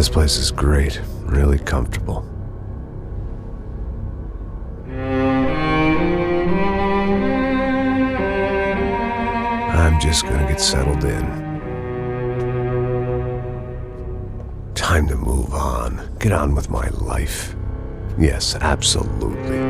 This place is great, really comfortable. I'm just gonna get settled in. Time to move on. Get on with my life. Yes, absolutely.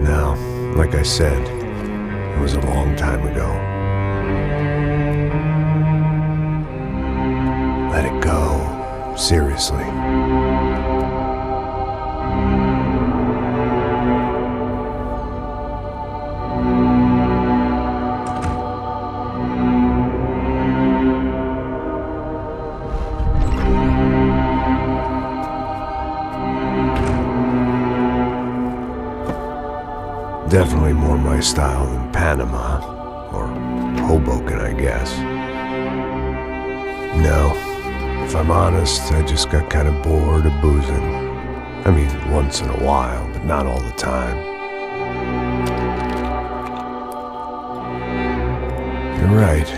Now, like I said, it was a long time ago. Let it go. Seriously. Definitely more my style than Panama, or Hoboken, I guess. No, if I'm honest, I just got kind of bored of boozing. I mean, once in a while, but not all the time. You're right,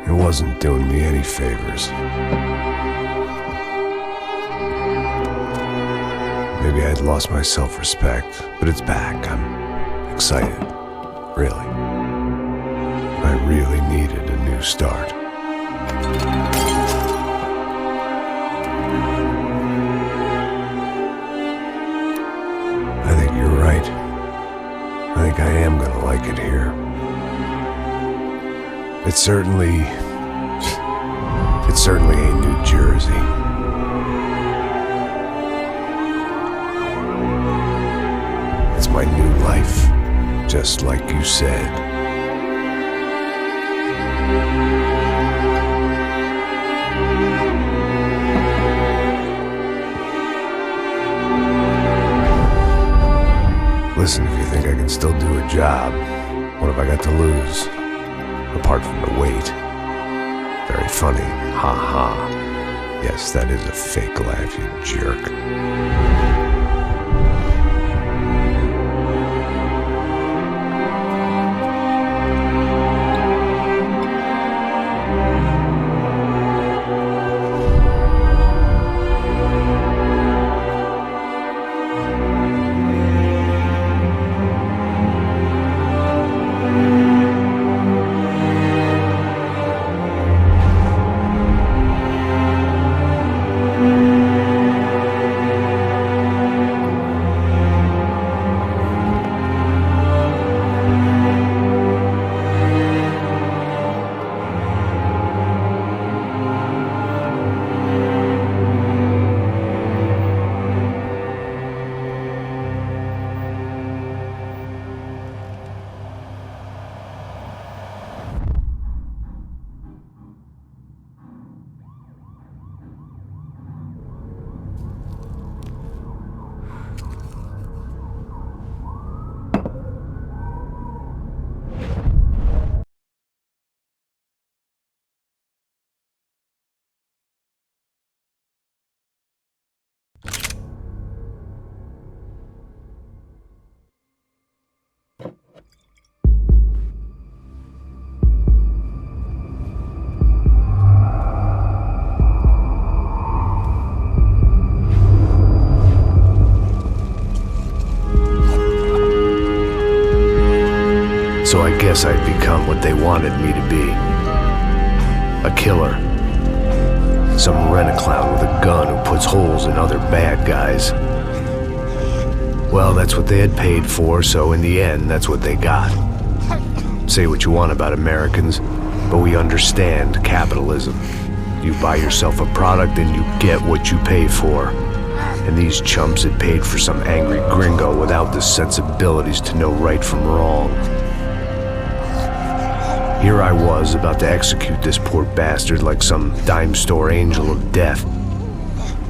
it wasn't doing me any favors. Maybe I'd lost my self-respect, but it's back. I'm excited, really. I really needed a new start. I think you're right. I think I am gonna like it here. It's certainly ain't New Jersey. It's my new life. Just like you said. Listen, if you think I can still do a job, what have I got to lose? Apart from the weight. Very funny. Ha ha. Yes, that is a fake laugh, you jerk. So I guess I'd become what they wanted me to be. A killer. Some rent-a-clown with a gun who puts holes in other bad guys. Well, that's what they had paid for, so in the end, that's what they got. Say what you want about Americans, but we understand capitalism. You buy yourself a product and you get what you pay for. And these chumps had paid for some angry gringo without the sensibilities to know right from wrong. Here I was, about to execute this poor bastard like some dime store angel of death.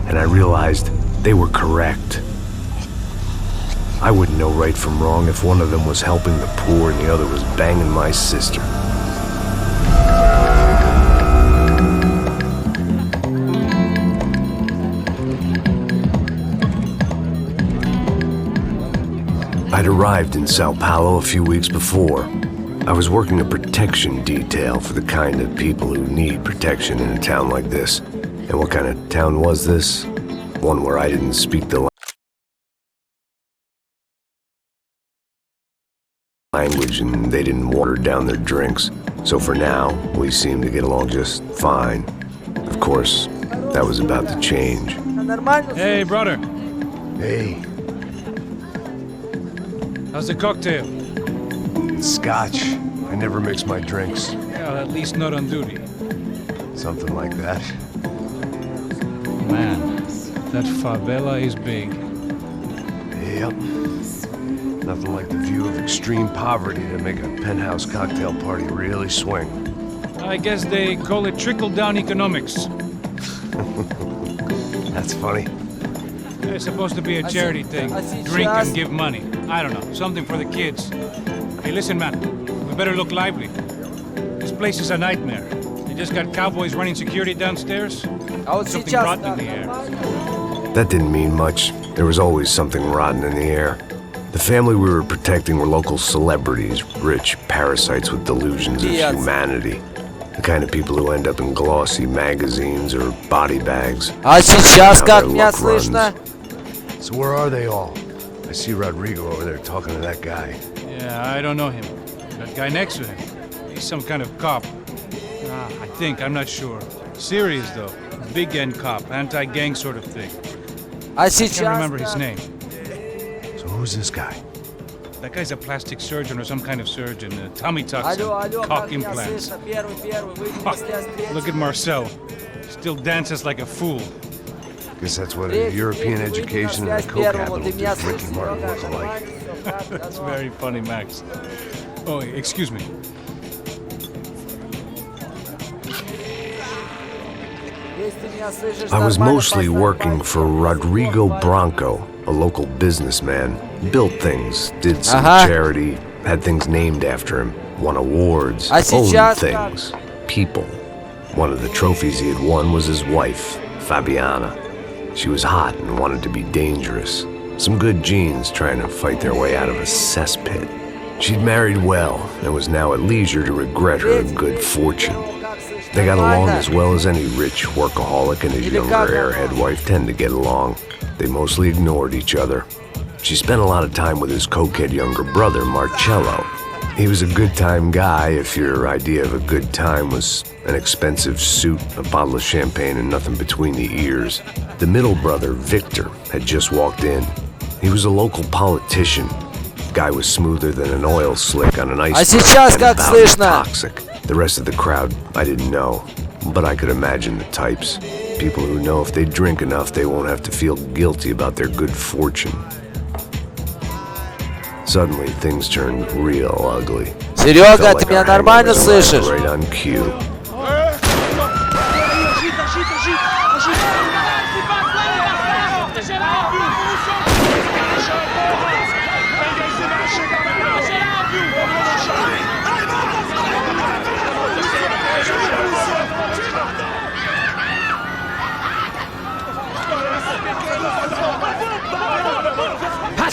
And I realized they were correct. I wouldn't know right from wrong if one of them was helping the poor and the other was banging my sister. I'd arrived in Сан-Паулу a few weeks before. I was working a protection detail for the kind of people who need protection in a town like this. And what kind of town was this? One where I didn't speak the language and they didn't water down their drinks. So for now, we seemed to get along just fine. Of course, that was about to change. Hey, brother. Hey. How's the cocktail? It's scotch. I never mix my drinks. Well, at least not on duty. Something like that. Man, that favela is big. Yep. Nothing like the view of extreme poverty to make a penthouse cocktail party really swing. I guess they call it trickle-down economics. That's funny. It's supposed to be a charity thing. Drink and give money. I don't know, something for the kids. Hey, listen, man. We better look lively. This place is a nightmare. They just got cowboys running security downstairs. Something rotten in the air. That didn't mean much. There was always something rotten in the air. The family we were protecting were local celebrities, rich parasites with delusions of humanity. The kind of people who end up in glossy magazines or body bags. А сейчас как меня слышно? So where are they all? I see Rodrigo over there talking to that guy. Yeah, I don't know him. That guy next to him. He's some kind of cop. I think, I'm not sure. Serious though. Big end cop, anti-gang sort of thing. А Can't сейчас remember his name. So who's this guy? That guy's a plastic surgeon or some kind of surgeon. Tummy tucks and cock implants. Look at Marcel. Still dances like a fool. Guess that's what a European education and a coke habit will do Ricky Martin look alike. That's very funny, Max. Oh, excuse me. I was mostly working for Rodrigo Branco, a local businessman. Built things, did some charity, had things named after him, won awards, owned things, people. One of the trophies he had won was his wife, Fabiana. She was hot and wanted to be dangerous. Some good genes trying to fight their way out of a cesspit. She'd married well and was now at leisure to regret her good fortune. They got along as well as any rich workaholic and his younger airhead wife tend to get along. They mostly ignored each other. She spent a lot of time with his cokehead younger brother, Marcello. He was a good-time guy if your idea of a good time was an expensive suit, a bottle of champagne, and nothing between the ears. The middle brother, Victor, had just walked in. He was a local politician. Guy was smoother than an oil slick on an iceberg and about as toxic. The rest of the crowd, I didn't know, but I could imagine the types. People who know if they drink enough, they won't have to feel guilty about their good fortune. Suddenly, things turned real ugly. Серега, ты меня нормально слышишь? Right on cue.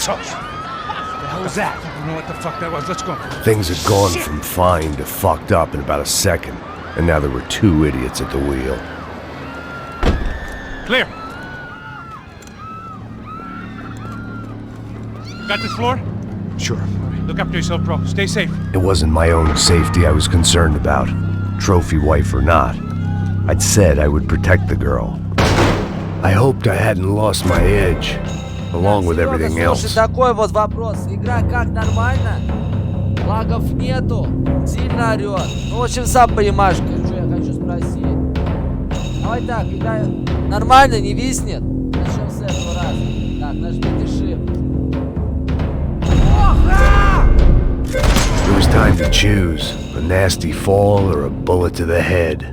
What was that? I don't know what the fuck that was. Let's go. Things had gone from fine to fucked up in about a second, and now there were two idiots at the wheel. Clear. Got this floor? Sure. Look after yourself, bro. Stay safe. It wasn't my own safety I was concerned about, trophy wife or not. I'd said I would protect the girl. I hoped I hadn't lost my edge, along with everything else. Слушай, такой вот вопрос. Игра как, нормально? Лагов нету? Сильно орёт? Ну, в общем, сам понимаешь, что я хочу спросить. Давай так, игра нормально, не виснет? Начнем с этого раза. Так, нажмите Shift. It was time to choose, a nasty fall or a bullet to the head.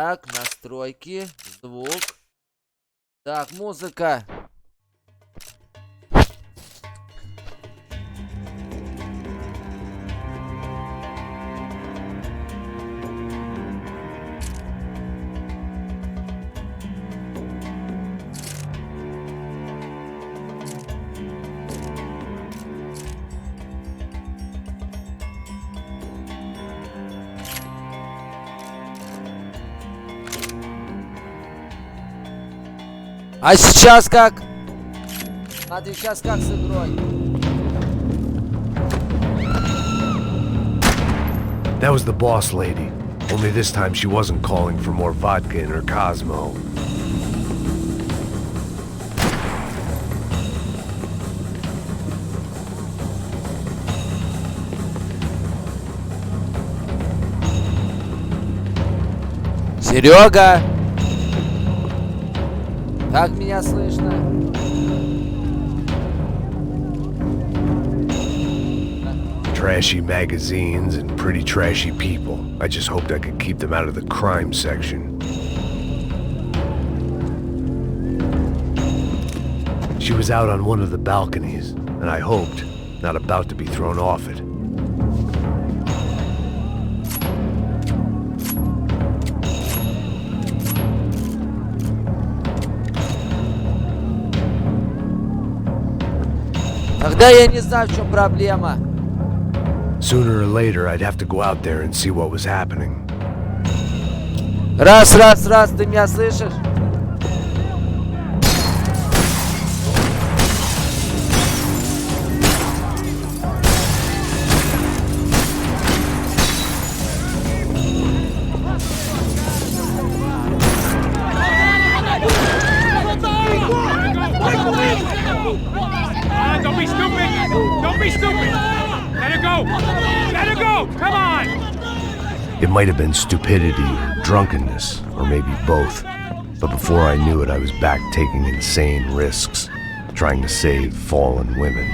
Так, настройки, звук. Так, музыка. А сейчас как? Смотри, сейчас как с игрой. That was the boss lady. Only this time she wasn't calling for more vodka in her Cosmo. Серега! Как меня слышно? Trashy magazines and pretty trashy people. I just hoped I could keep them out of the crime section. She was out on one of the balconies, and I hoped, not about to be thrown off it. Тогда я не знаю, в чем проблема. Sooner or later, I'd have to go out there and see what was happening. Раз, ты меня слышишь? Don't be stupid! Don't be stupid! Let her go! Let her go! Come on! It might have been stupidity or drunkenness, or maybe both. But before I knew it, I was back taking insane risks, trying to save fallen women.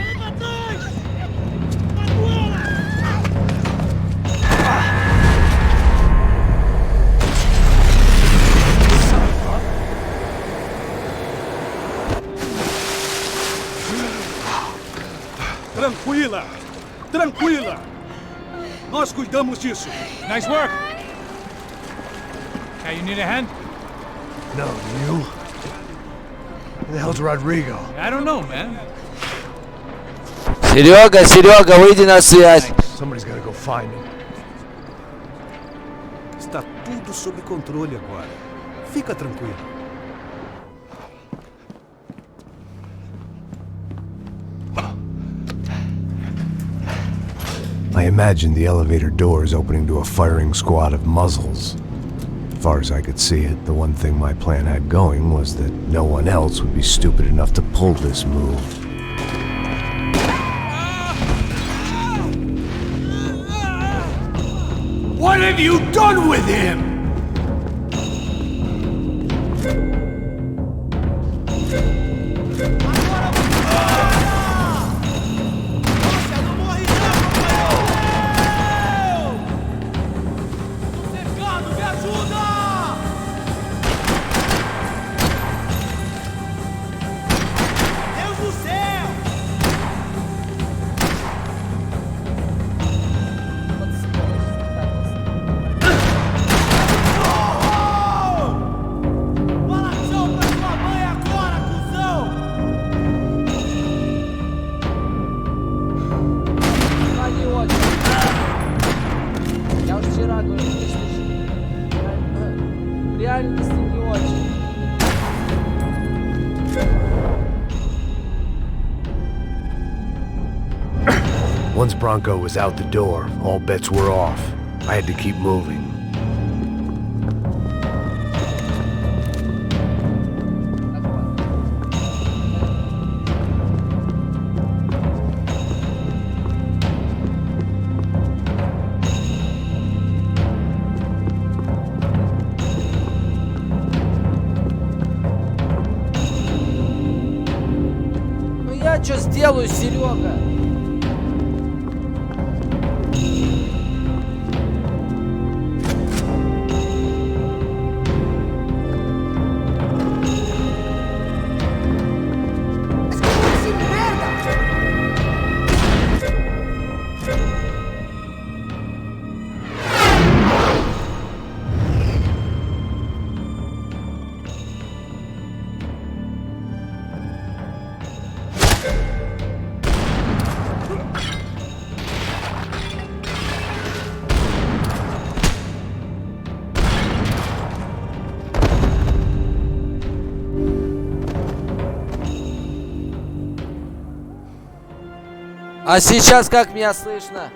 Tranquila! Tranquila! Nós cuidamos disso. Nice work! Hey, you need a hand? No, you? Who the hell's Rodrigo? I don't know, man. Серега, выйди на связь. Somebody's gotta go find him. Está tudo sob controle agora. Fica tranquilo. I imagined the elevator doors opening to a firing squad of muzzles. As far as I could see it, the one thing my plan had going was that no one else would be stupid enough to pull this move. What have you done with him? Once Bronco was out the door, all bets were off. I had to keep moving. Ну я что сделаю, Серега? А сейчас как меня слышно?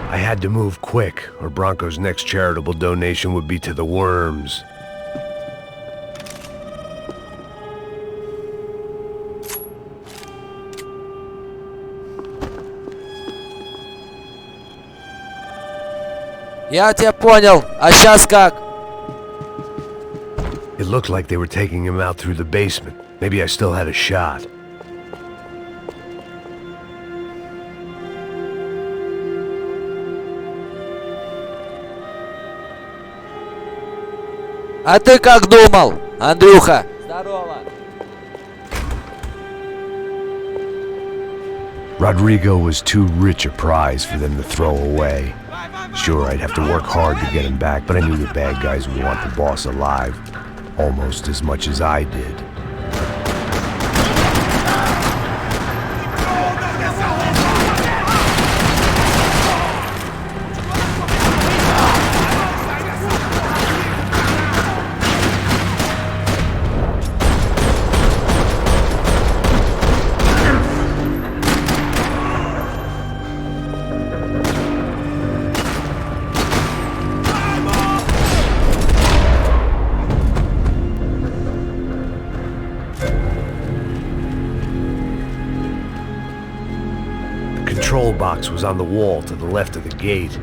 I had to move quick, or Bronco's next charitable donation would be to the worms. Я тебя понял. А сейчас как? It looked like they were taking him out through the basement. Maybe I still had a shot. А ты как думал, Андрюха? Здорово. Rodrigo was too rich a prize for them to throw away. Sure, I'd have to work hard to get him back, but I knew the bad guys would want the boss alive, almost as much as I did. The control box was on the wall to the left of the gate.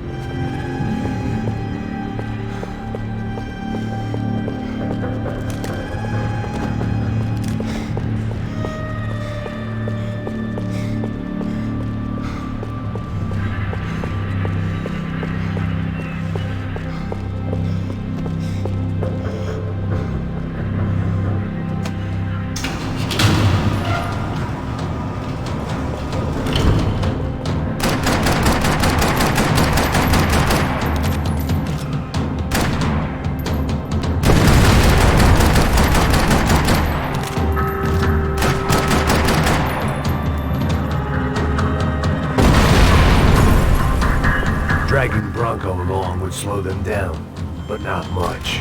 Dragging Bronco along would slow them down, but not much.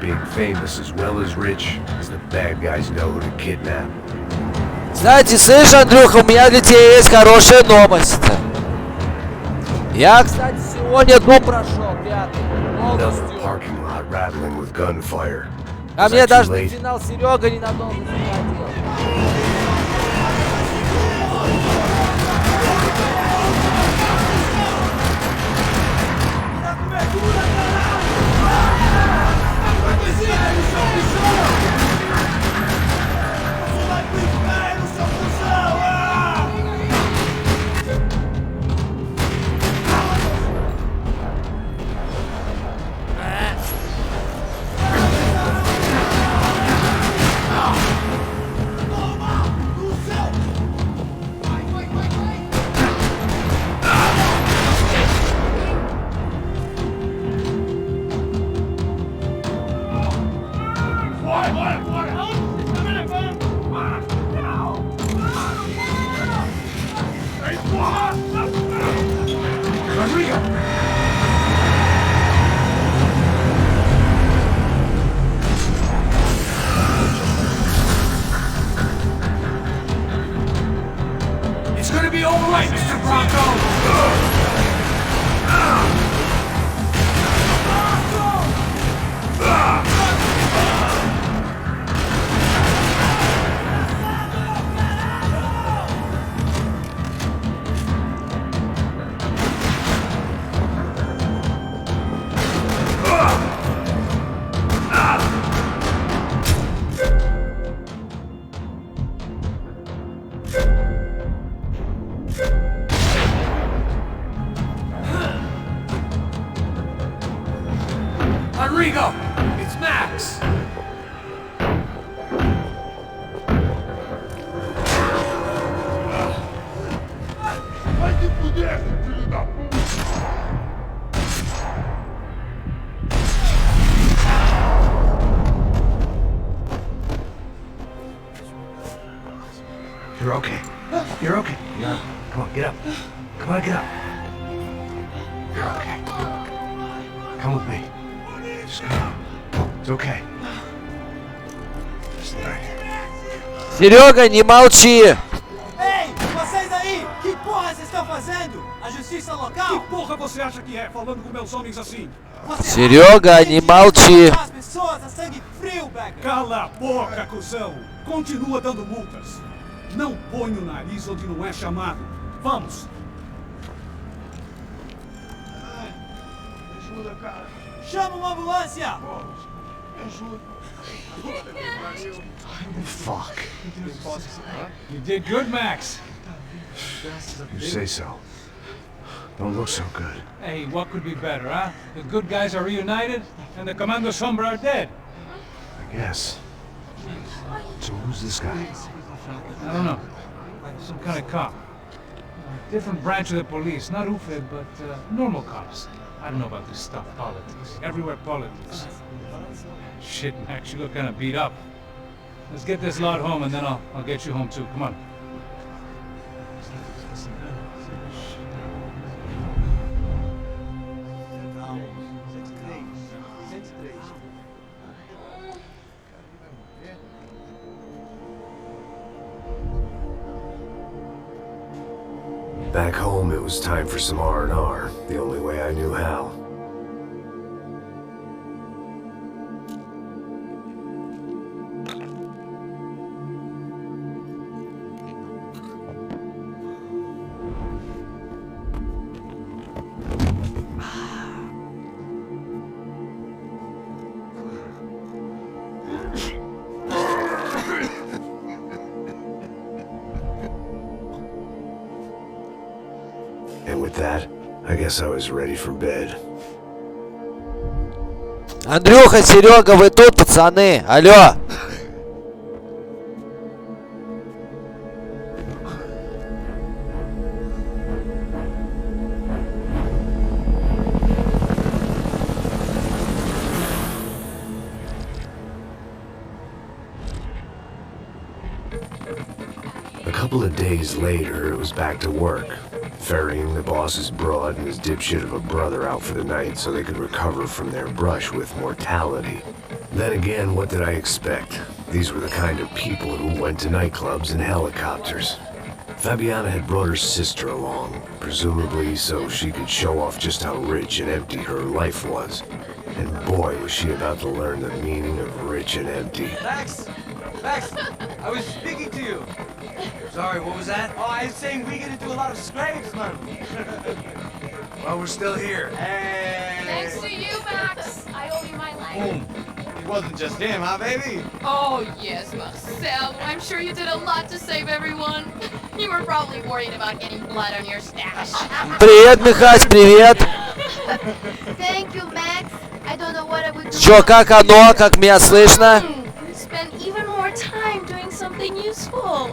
Being famous as well as rich is the bad guys know who to kidnap. Знаете, слышь, Андрюха, у меня для тебя есть хорошая новость. Я, кстати, сегодня дом прошел, пятый, полностью. Parking lot rattling with gunfire. А мне даже на финал Серега ненадолго заходил. It's gonna be all right, Mr. Bronco! Rodrigo! It's Max! You're okay. You're okay. Come on, get up. Come on, get up. You're okay. Come with me. Just come. It's okay. Just lie here. Серега, не молчи! Ei, vocês aí! Que porra vocês estão fazendo? A justiça local? Que porra você acha que é, falando com meus homens assim? Серега, не молчи! As pessoas a sangue frio, Becker! Cala a boca, cuzão! Continua dando multas. Não põe o nariz onde não é chamado. Vamos! Ajuda, cara! Chama uma ambulância! Fuck. You did good, Max. You say so. Don't look so good. Hey, what could be better, huh? The good guys are reunited, and the Commando Sombra are dead. I guess. So who's this guy? I don't know. Some kind of cop. Different branch of the police. Not UFED, but normal cops. I don't know about this stuff, politics. Everywhere politics. Shit, Max, you look kind of beat up. Let's get this lot home, and then I'll get you home too. Come on. Back home, it was time for some R&R, the only way I knew how. And with that, I guess I was ready for bed. Андрюха, Серега, вы тут, пацаны? Алло! A couple of days later, it was back to work. Ferrying the boss's broad and his dipshit of a brother out for the night so they could recover from their brush with mortality. Then again, what did I expect? These were the kind of people who went to nightclubs in helicopters. Fabiana had brought her sister along, presumably so she could show off just how rich and empty her life was. And boy, was she about to learn the meaning of rich and empty. Max! Max! I was speaking to you! Sorry, what was that? Oh, I was saying we get to do a lot of scrapes, man! Well, we're still here. Hey! Thanks to you, Max. I owe you my life. Boom! It wasn't just him, huh, baby? Oh, yes, Marcel. I'm sure you did a lot to save everyone. You were probably worried about getting blood on your stash. Привет, Михась, привет! Thank you, Max. I don't know what I would do. Чё, как оно? Как меня слышно? Spend even more time doing something useful.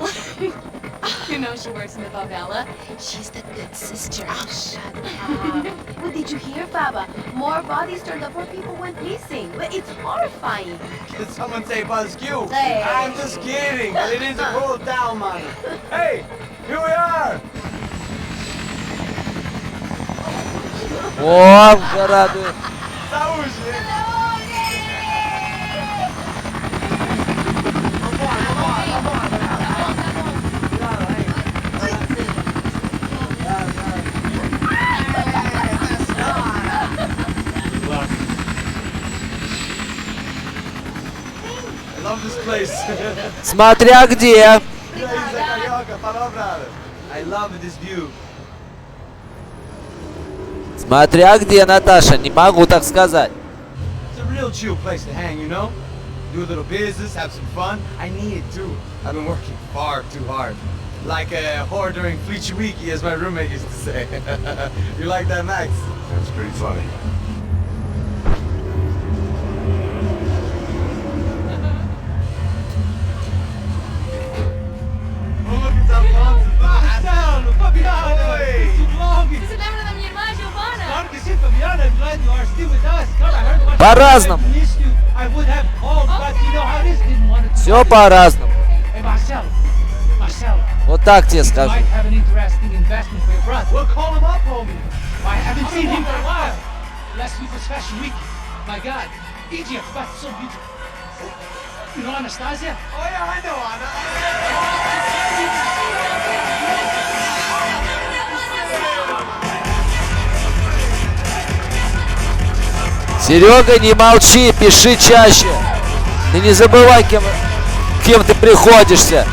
You know she works in the favela. She's the good sister. Oh, shut up. Well, did you hear, Baba? More bodies turned up where people went missing. Well, it's horrifying. Did someone say BuzzQ? Hey. I'm just kidding, but it is a cool town, man. Hey, here we are! О, уже радует. I love this place. Смотря где. I love this view. Смотря где, Наташа, не могу так сказать. It's a real chill place to hang, you know? Do a little business, have some fun. I need it too. I've been working far too hard. Like a whore during Fleechy Weeky, as my roommate used to say. You like that, Max? That's pretty funny. По-разному. Все по-разному. Вот так тебе скажу. Серега, не молчи, пиши чаще. Ты не забывай, кем ты приходишься.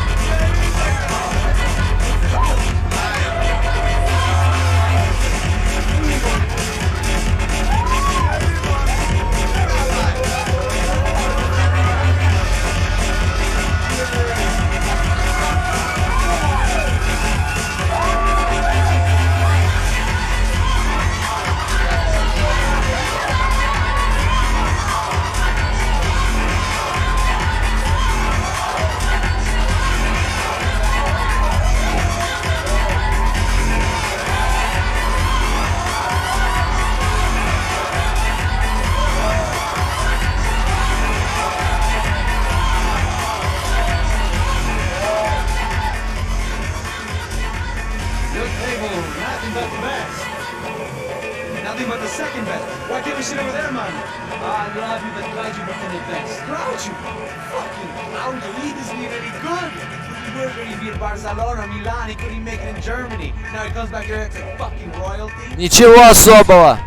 Ничего особого.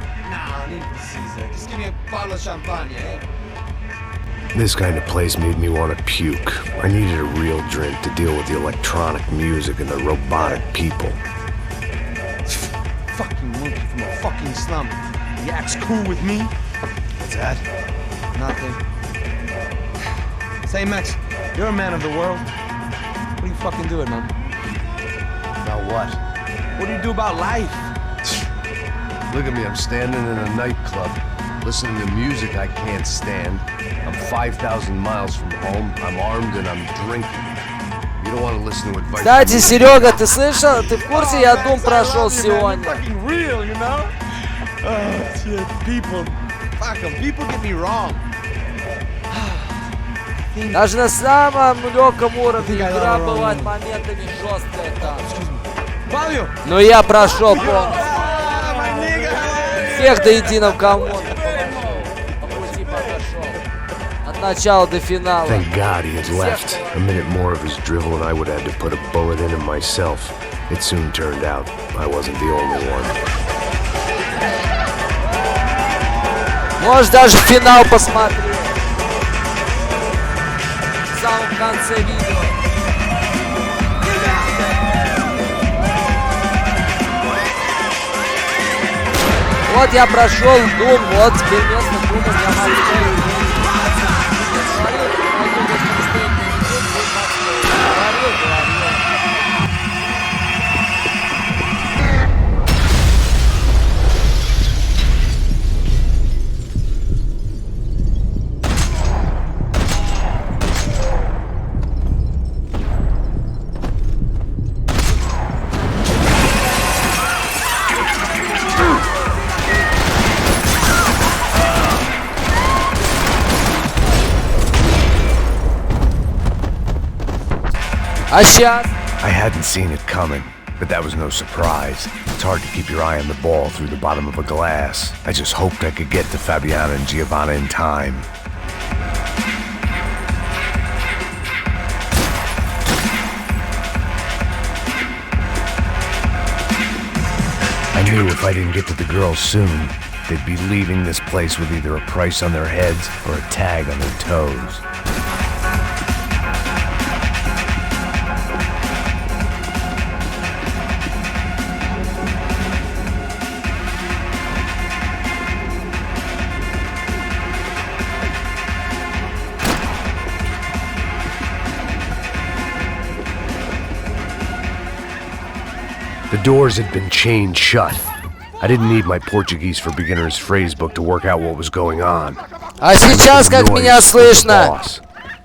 This kind of place made me want to puke. I needed a real drink to deal with the electronic music and the robotic people. Fucking monkey from a fucking slum. He acts cool with me. What's that? Nothing. Say, Max, you're a man of the world. What do you fucking do it, man? About what? What do you do about life? Look at me, I'm standing in a nightclub, listening to music I can't stand. I'm 5,000 miles from home, I'm armed and I'm drinking. You don't want to listen to advice. Кстати, Серега, ты слышал? Ты в курсе, я Дум прошел сегодня? Fucking real, you know? Oh, shit, people. Fuck 'em. People get me wrong. Даже на самом легком уровне игра бывает моментами жесткая там. Но я прошел полностью. Всех до единого команду. По пути подошел. От начала до финала. Thank God he had left. A minute more of his drivel and I would have had to put a bullet in him myself. It soon turned out I wasn't the only one. Можешь даже финал посмотреть. В самом конце видео. Вот я прошел Дум, вот теперь вместо Дума я могу. А сейчас? I hadn't seen it coming, but that was no surprise. It's hard to keep your eye on the ball through the bottom of a glass. I just hoped I could get to Fabiana and Giovanna in time. I knew if I didn't get to the girls soon, they'd be leaving this place with either a price on their heads or a tag on their toes. The doors had been chained shut. I didn't need my Portuguese for Beginners phrase book to work out what was going on. А сейчас как меня слышно?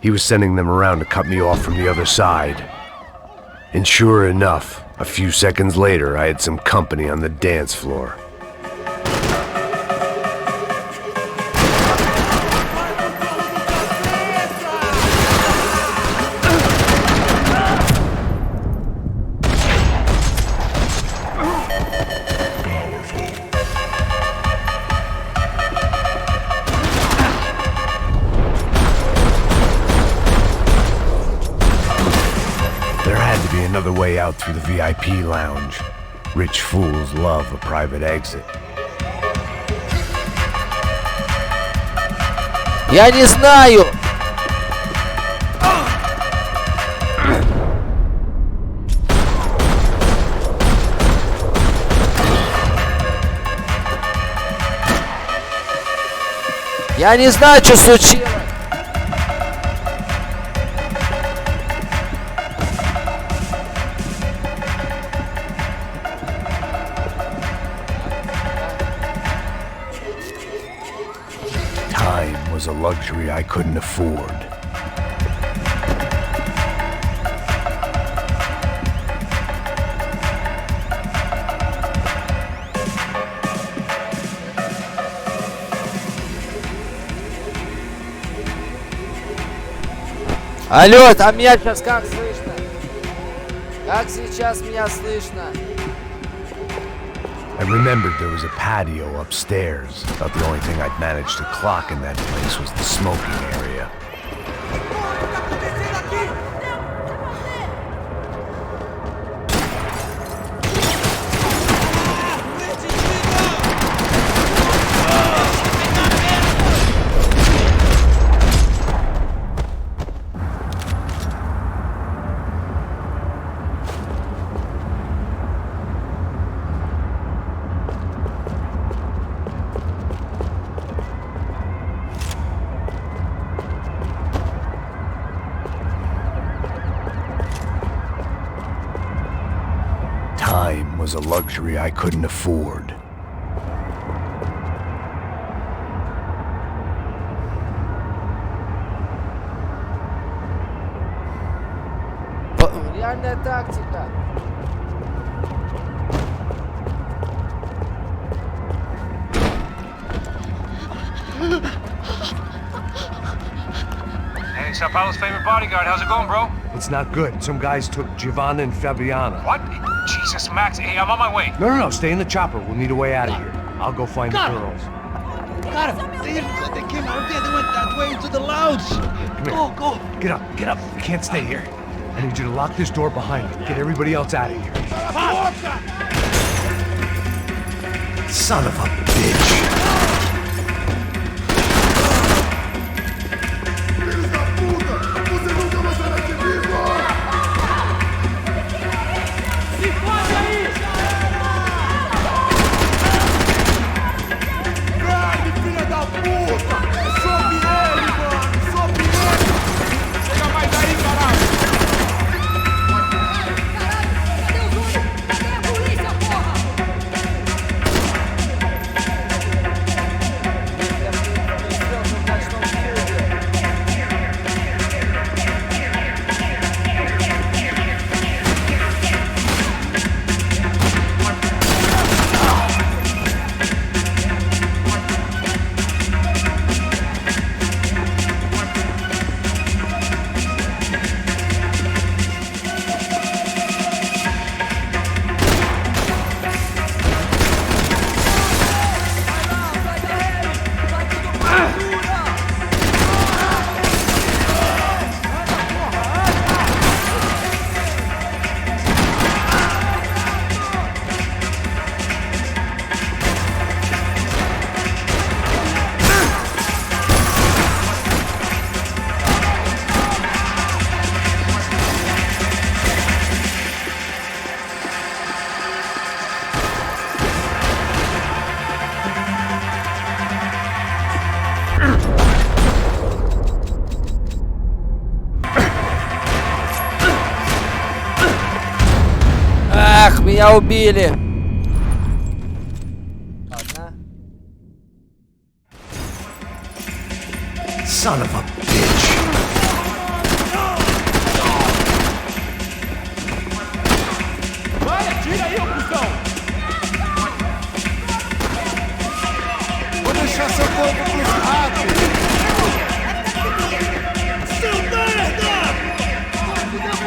He was sending them around to cut me off from the other side. And sure enough, a few seconds later, I had some company on the dance floor. out through the VIP lounge. Rich fools love a private exit. Я не знаю! Я не знаю, что случилось! Time was a luxury I couldn't afford. Алло, а меня сейчас как слышно? Как сейчас меня слышно? I remembered there was a patio upstairs. About the only thing I'd managed to clock in that place was the smoking area. Time was a luxury I couldn't afford. Реальная тактика. Hey, San-Paulu's favorite bodyguard. How's it going, bro? It's not good. Some guys took Giovanna and Fabiana. What? Jesus, Max. Hey, I'm on my way. No, stay in the chopper. We'll need a way out of here. I'll go find the girls. Got him! They came out there, they went that way into the lounge! Go! Get up. You can't stay here. I need you to lock this door behind me. Get everybody else out of here. Son of a bitch! Ах, меня убили. Ладно. Son of a bitch! Vai, atira aí, ô cuzão! Vou deixar seu corpo pros ratos! Seu merda! Fudeu!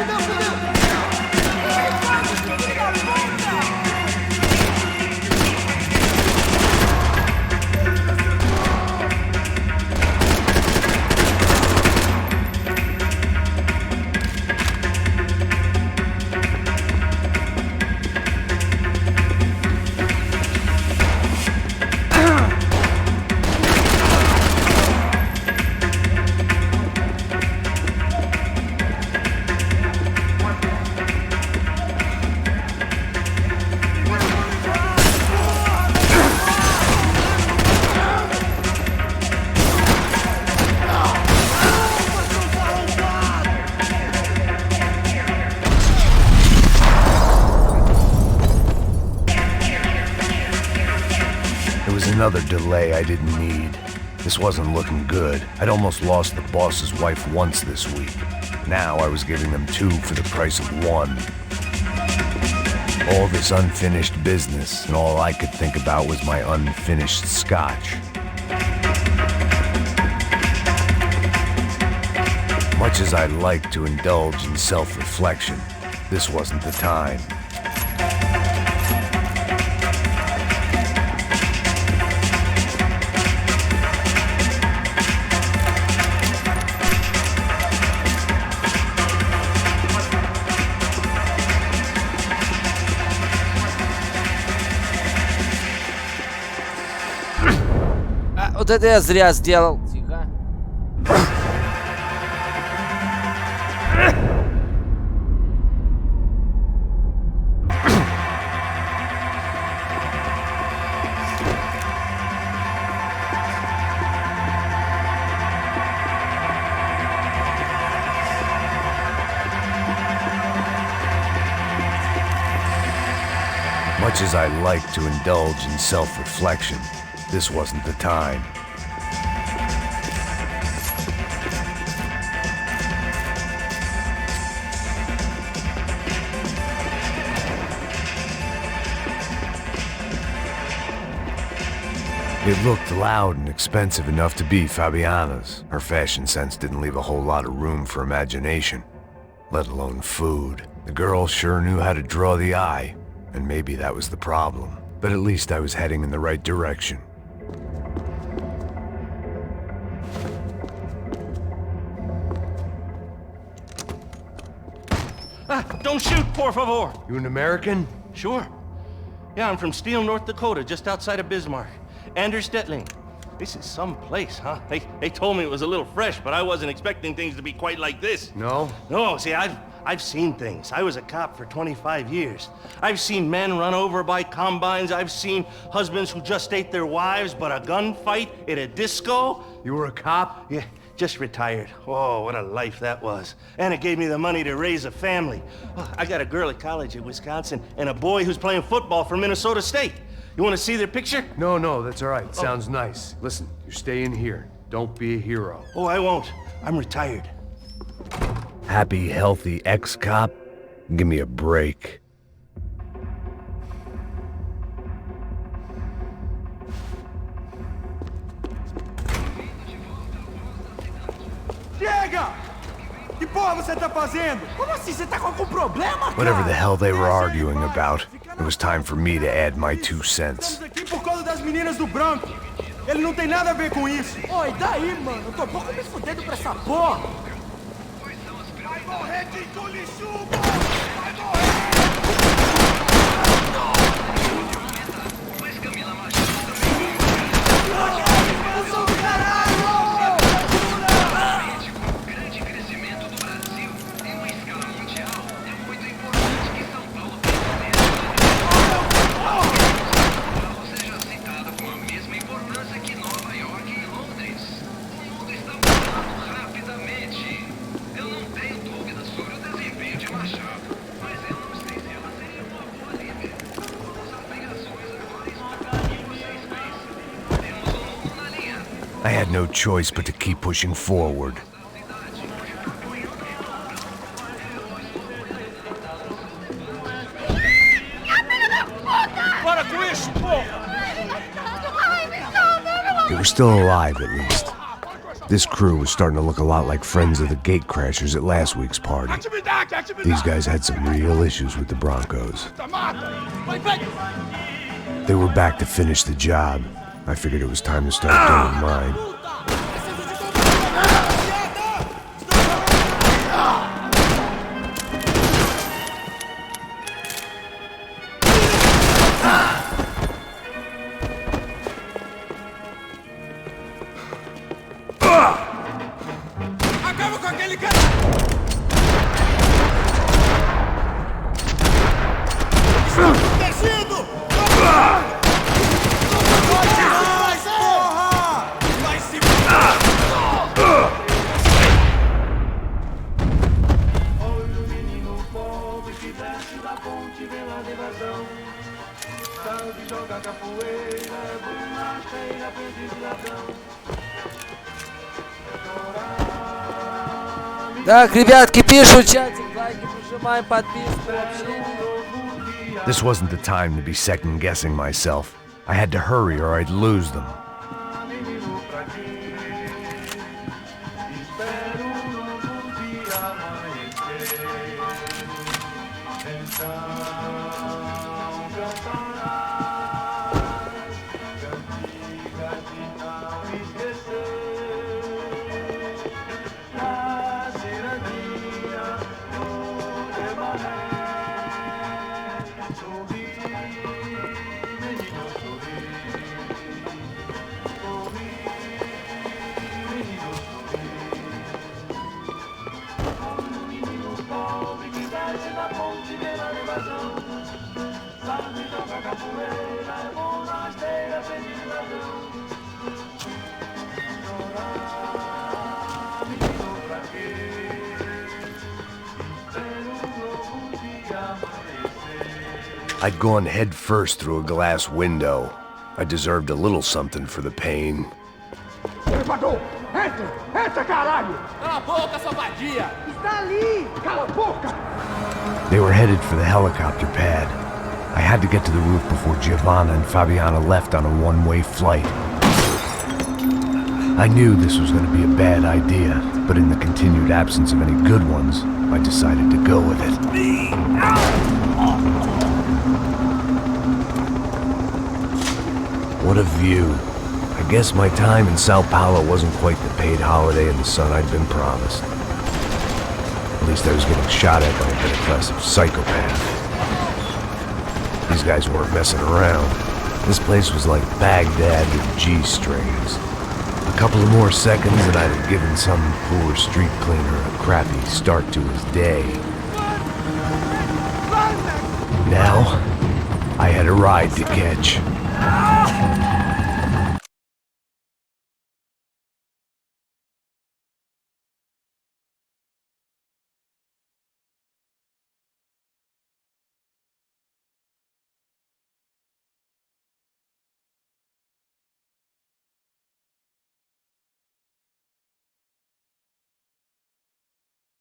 was another delay I didn't need. This wasn't looking good. I'd almost lost the boss's wife once this week. Now I was giving them 2 for the price of 1. All this unfinished business, and all I could think about was my unfinished scotch. Much as I'd like to indulge in self-reflection, this wasn't the time. Вот это я зря сделал. Тихо. Much as I like to indulge in self-reflection, this wasn't the time. It looked loud and expensive enough to be Fabiana's. Her fashion sense didn't leave a whole lot of room for imagination, let alone food. The girl sure knew how to draw the eye, and maybe that was the problem. But at least I was heading in the right direction. Don't shoot, por favor. You an American? Sure. Yeah, I'm from Steele, North Dakota, just outside of Bismarck. Anders Stetling. This is some place, huh? They told me it was a little fresh, but I wasn't expecting things to be quite like this. No? No, see, I've seen things. I was a cop for 25 years. I've seen men run over by combines. I've seen husbands who just ate their wives, but a gunfight at a disco. You were a cop? Yeah, just retired. Oh, what a life that was. And it gave me the money to raise a family. Well, I got a girl at college in Wisconsin and a boy who's playing football for Minnesota State. You want to see their picture? No, that's all right. Sounds nice. Listen, you're staying here. Don't be a hero. Oh, I won't. I'm retired. Happy, healthy ex-cop? Give me a break. Chega! Que porra você tá fazendo? Como assim? Você tá com algum problema, cara? Whatever the hell they were arguing about, it was time for me to add my 2 cents. Estamos aqui por causa das meninas do Branco. Ele não tem nada a ver com isso. Oi, daí, mano? Eu tô pouco me fudendo pra essa porra. Vai morrer de tulichuba! Vai morrer! Grande crescimento do Brasil em uma escala mundial. É muito importante que São Paulo seja citada com a mesma importância que Nova York e Londres. O mundo está mudando rapidamente. Eu não tenho dúvidas sobre o desempenho de Machado, mas eu não sei se ela seria uma boa líder. As obrigações agora estão em vocês pensam. Temos um novo na linha. I had no choice but to keep pushing forward. Para com isso, porra! They were still alive, at least. This crew was starting to look a lot like friends of the gatecrashers at last week's party. These guys had some real issues with the Broncos. They were back to finish the job. I figured it was time to start doing mine. Acaba com aquele cara! Descido! Vai, porra! Vai se Так, ребятки, пишут чатик, лайки прижимаем, подписку, вообще. This wasn't the time to be second-guessing myself. I had to hurry or I'd lose them. I'd gone head first through a glass window. I deserved a little something for the pain. Elevador! Entra! Entra, caralho! Cala a boca, sua vadia! Está ali! Cala a boca! They were headed for the helicopter pad. I had to get to the roof before Giovanna and Fabiana left on a one-way flight. I knew this was going to be a bad idea, but in the continued absence of any good ones, I decided to go with it. What a view. I guess my time in Сан-Паулу wasn't quite the paid holiday in the sun I'd been promised. At least I was getting shot at by a middle-class psychopath. These guys weren't messing around. This place was like Baghdad with G-strings. A couple of more seconds and I'd have given some poor street cleaner a crappy start to his day. Now, I had a ride to catch.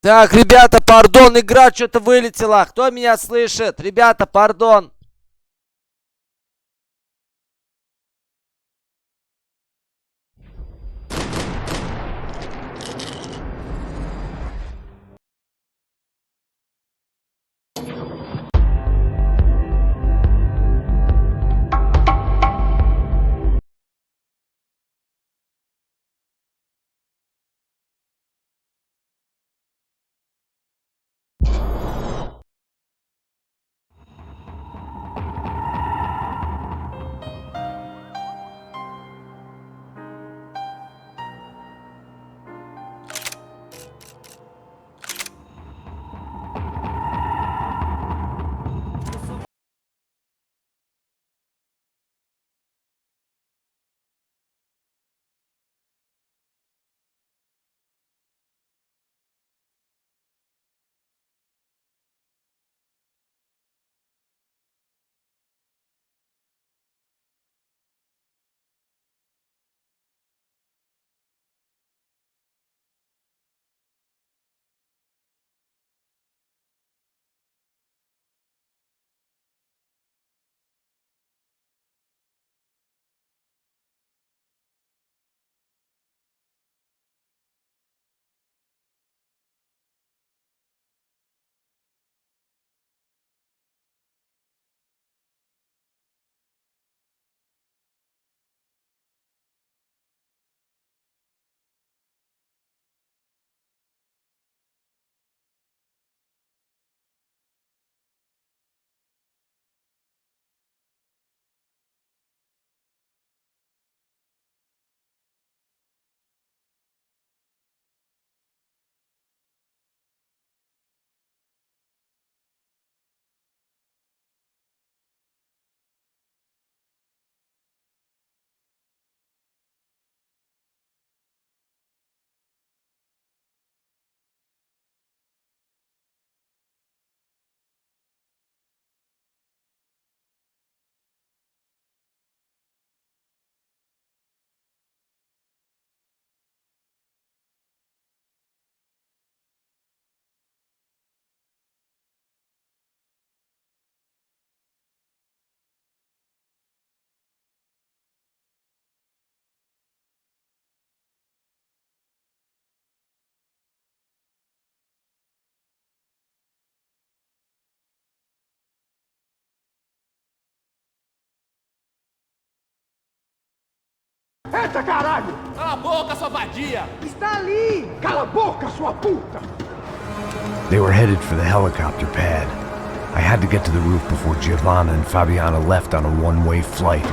Так, ребята, пардон, игра что-то вылетела. Кто меня слышит? Ребята, пардон. Entra, caralho! Cala a boca, sua vadia! Está ali! Cala a boca, sua puta! They were headed for the helicopter pad. I had to get to the roof before Giovanna and Fabiana left on a one-way flight.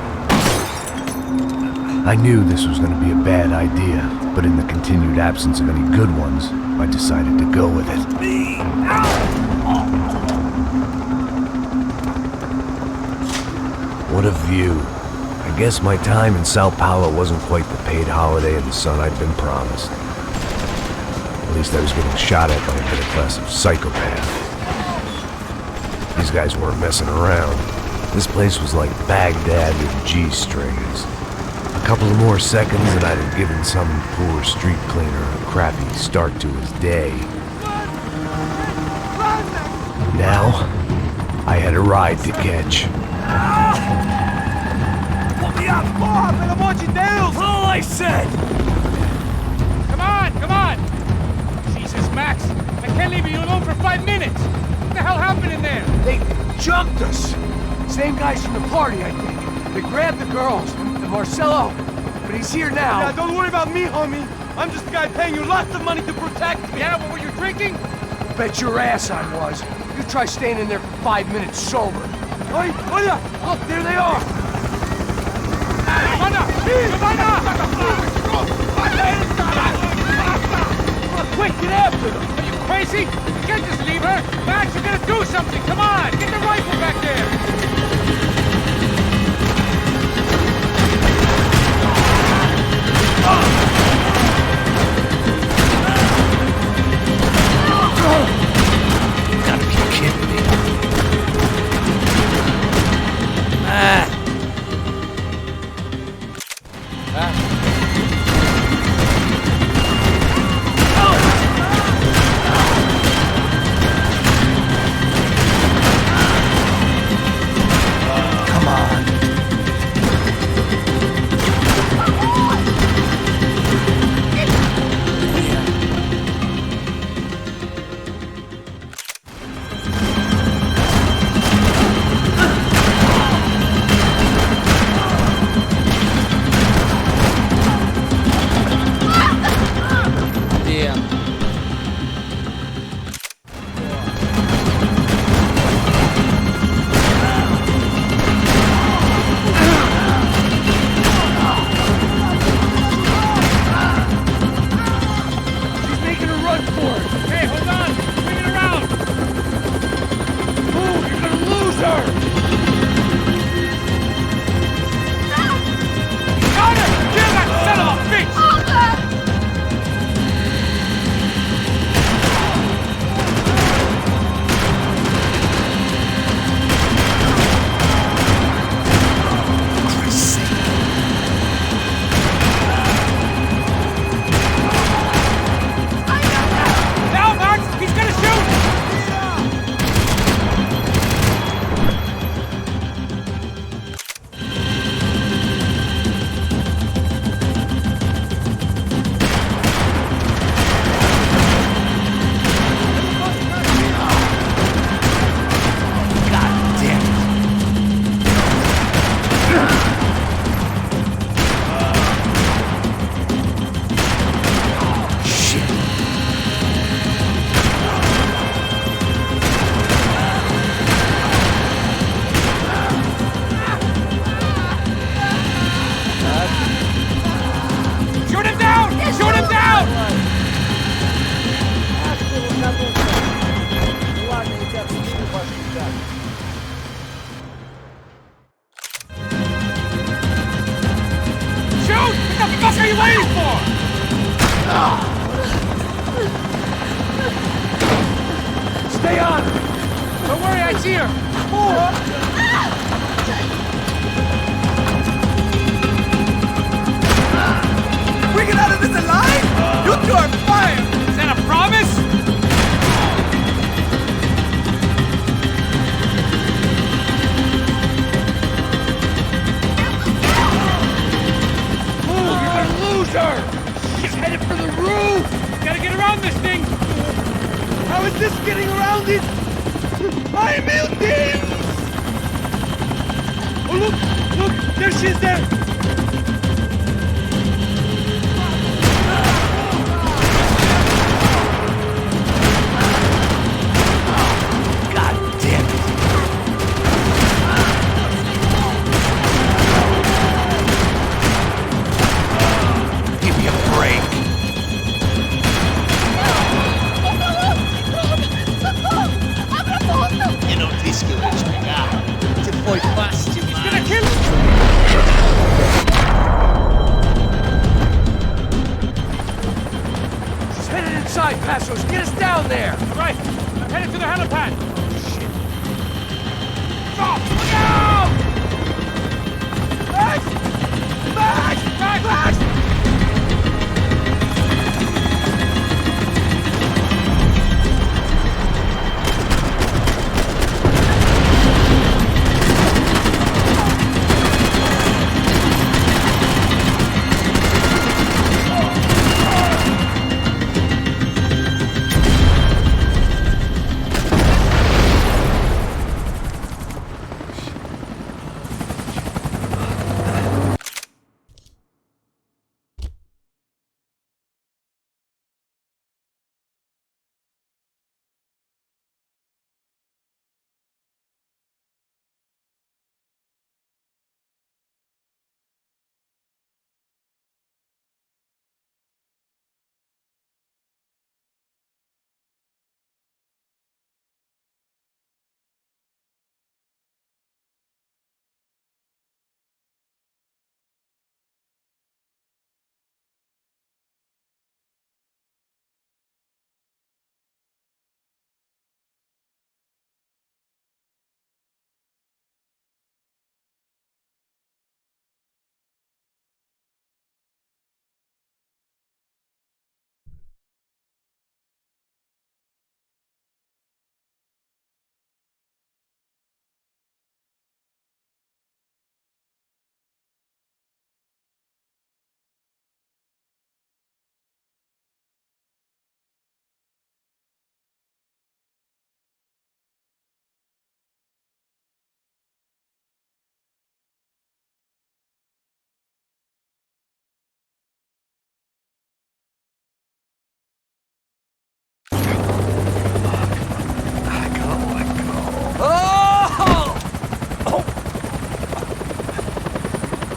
I knew this was going to be a bad idea, but in the continued absence of any good ones, I decided to go with it. What a view. I guess my time in Сан-Паулу wasn't quite the paid holiday in the sun I'd been promised. At least I was getting shot at by a middle-class of psychopath. These guys weren't messing around. This place was like Baghdad with G-strings. A couple of more seconds and I'd have given some poor street cleaner a crappy start to his day. Now, I had a ride to catch. Let me up! Porra, pelo amor de Deus! All I said! Come on, come on! Jesus, Max, I can't leave you alone for 5 minutes! What the hell happened in there? They jumped us! Same guys from the party, I think. They grabbed the girls, and Marcelo, but he's here now. Yeah, don't worry about me, homie. I'm just the guy paying you lots of money to protect me. Yeah, what were you drinking? Bet your ass I was. You try staying in there for 5 minutes sober. Oi, olha! Look, there they are! Quick, get after them! Are you crazy? You can't just leave her! Max, you gotta do something! Come on! Get the rifle back there! You gotta be kidding me. Come on. He's making a run for it! Hey, hold on! Bring it around! Move, you're gonna lose her! Got her! Kill that son of a bitch! Now, Max! He's gonna shoot! God damn it. Shit. Shoot him down! Shoot him down! Ладно, ребят, спину пошли, да. Shoot! What the fuck are you waiting for? Stay on! Don't worry, I see her. We get out of this alive? You two are fired! Is that a promise? Move, you're gonna lose her! She's headed for the roof! Gotta get around this thing! How is this getting around it? Ay, meu Deus! Oh, look! Look! There she is there! down there! Right! I'm headed to the helipad! Shit. Stop! Look out! Max! Max! Max! Max!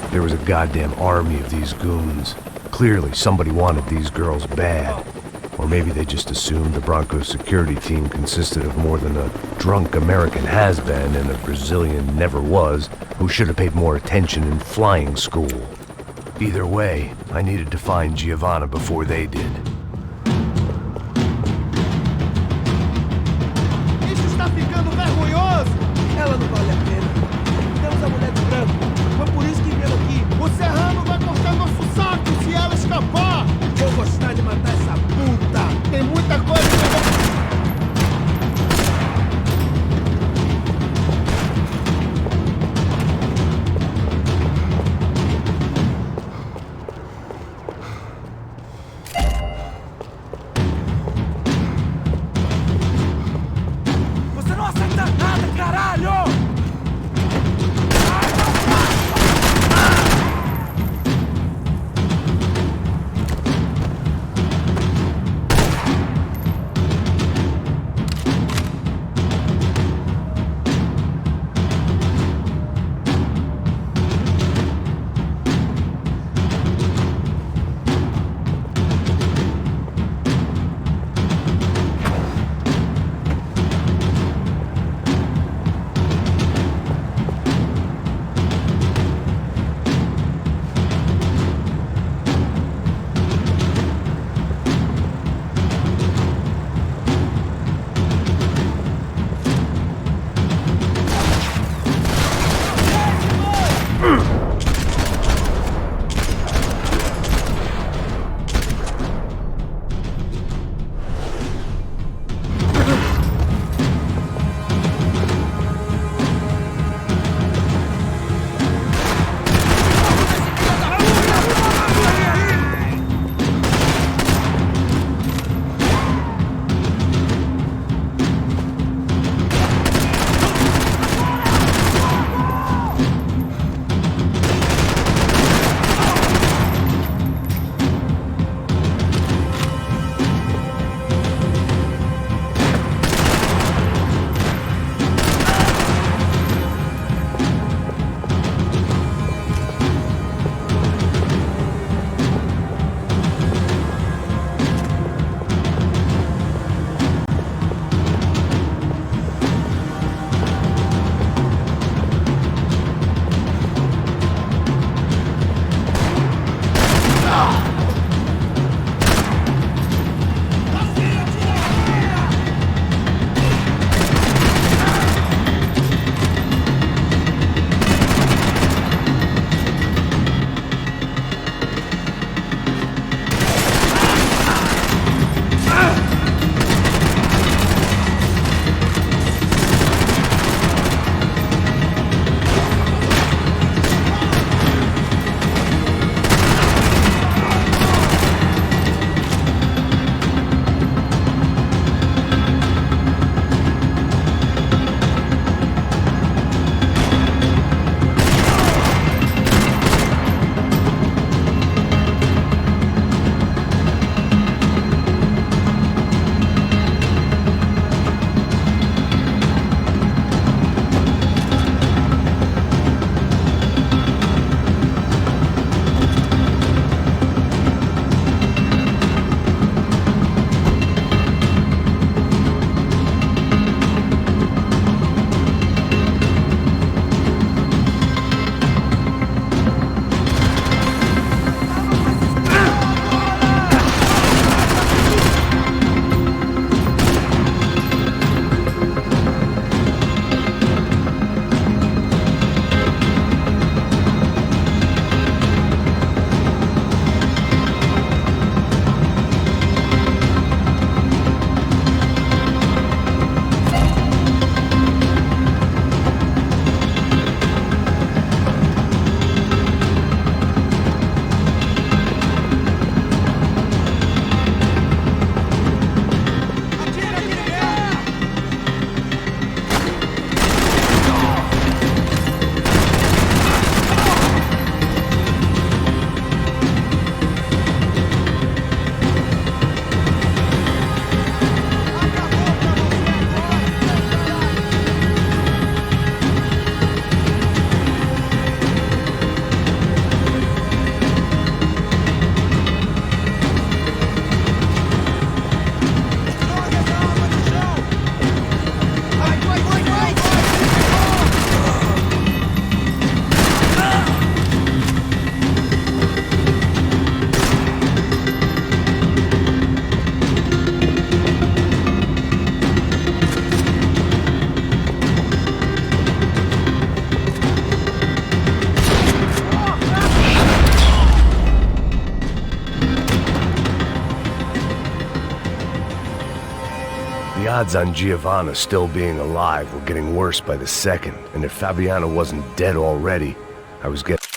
There was a goddamn army of these goons. Clearly, somebody wanted these girls bad. Or maybe they just assumed the Bronco's security team consisted of more than a drunk American has-been and a Brazilian never-was who should have paid more attention in flying school. Either way, I needed to find Giovanna before they did. Isso está ficando vergonhoso! Ela não vale a pena. Temos a mulher de branco. Foi por isso que vieram aqui. O Serrano vai cortar nosso saco se ela escapar! Vou gostar de matar essa puta! Tem muita coisa que eu vou... odds on Giovanna still being alive were getting worse by the second, and if Fabiana wasn't dead already, I was getting...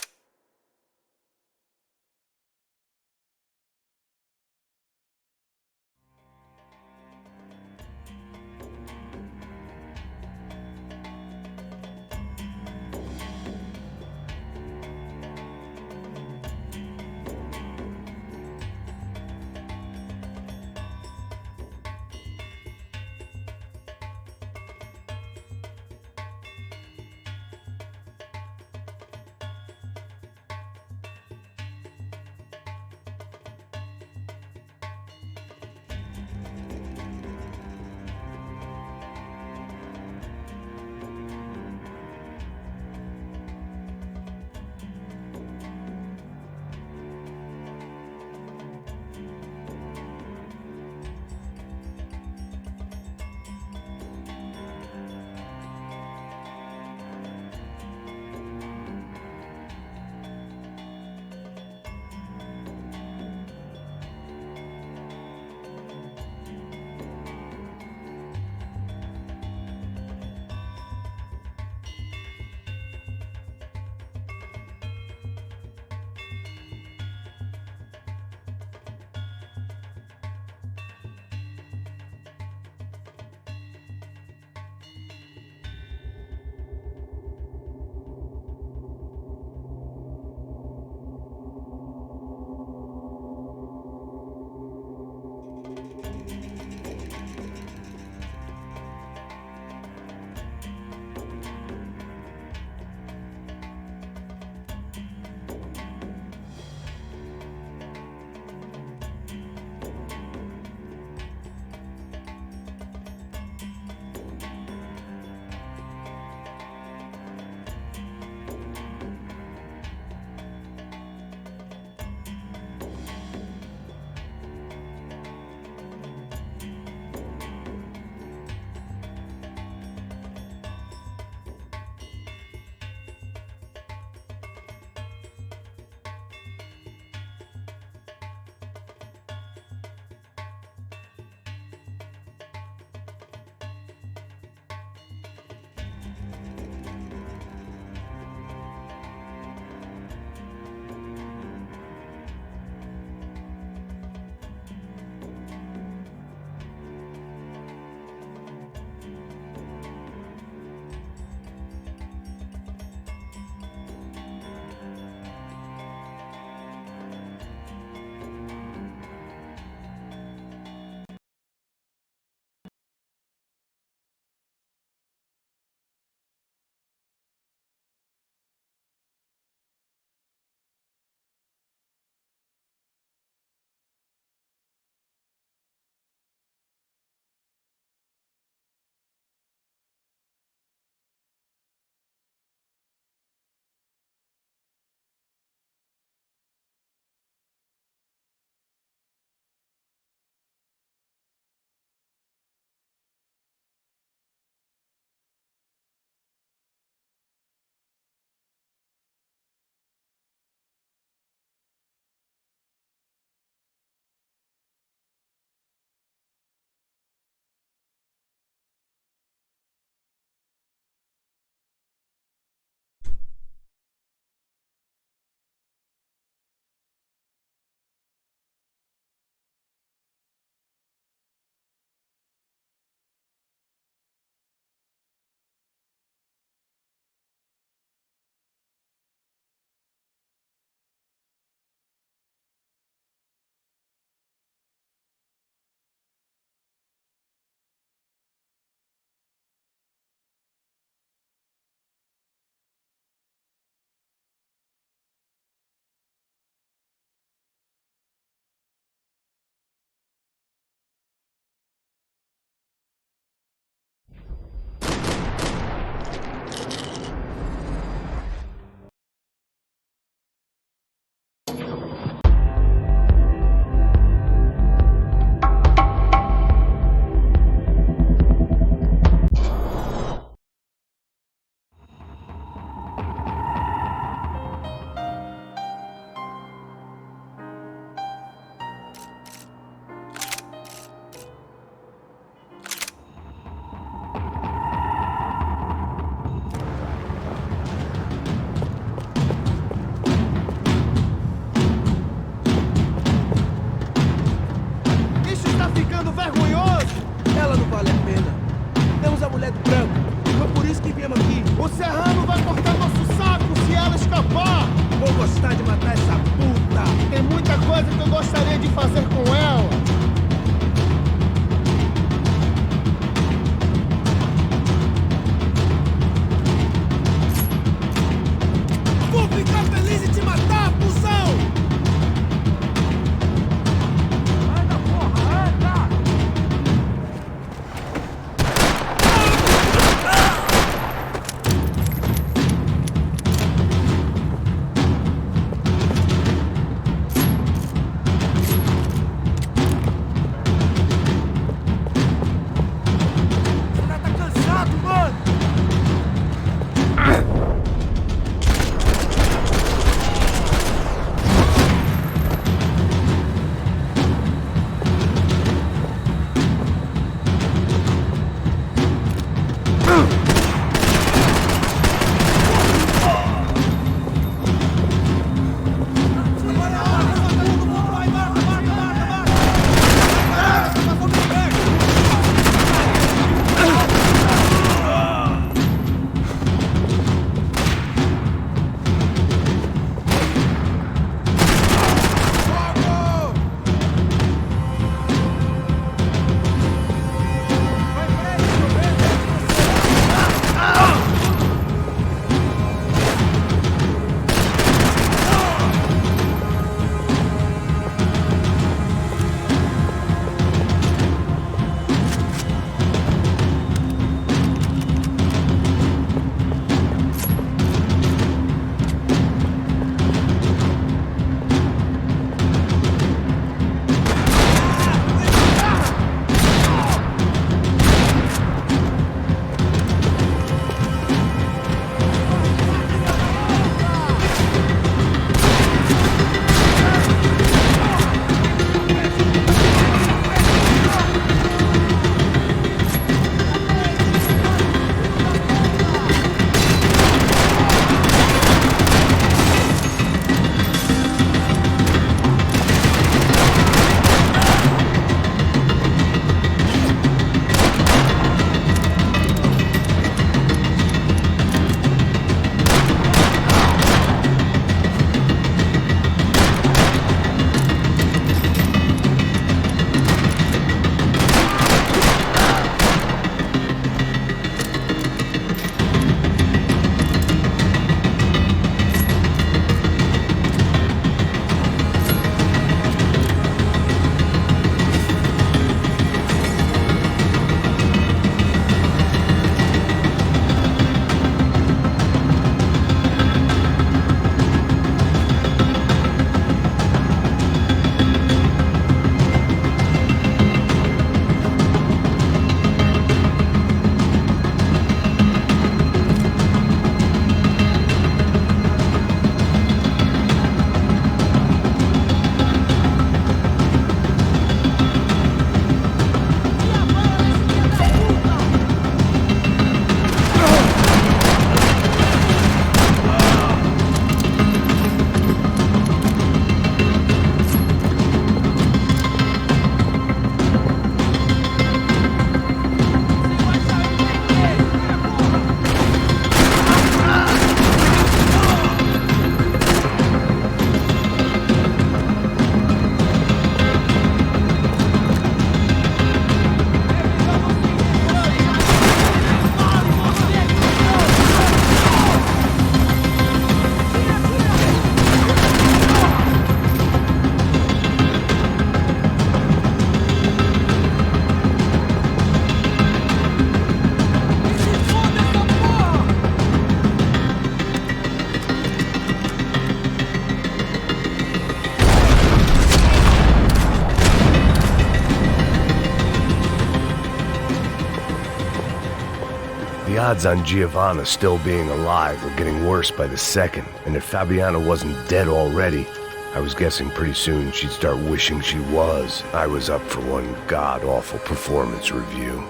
odds on Giovanna still being alive were getting worse by the second, and if Fabiana wasn't dead already, I was guessing pretty soon she'd start wishing she was. I was up for one god-awful performance review.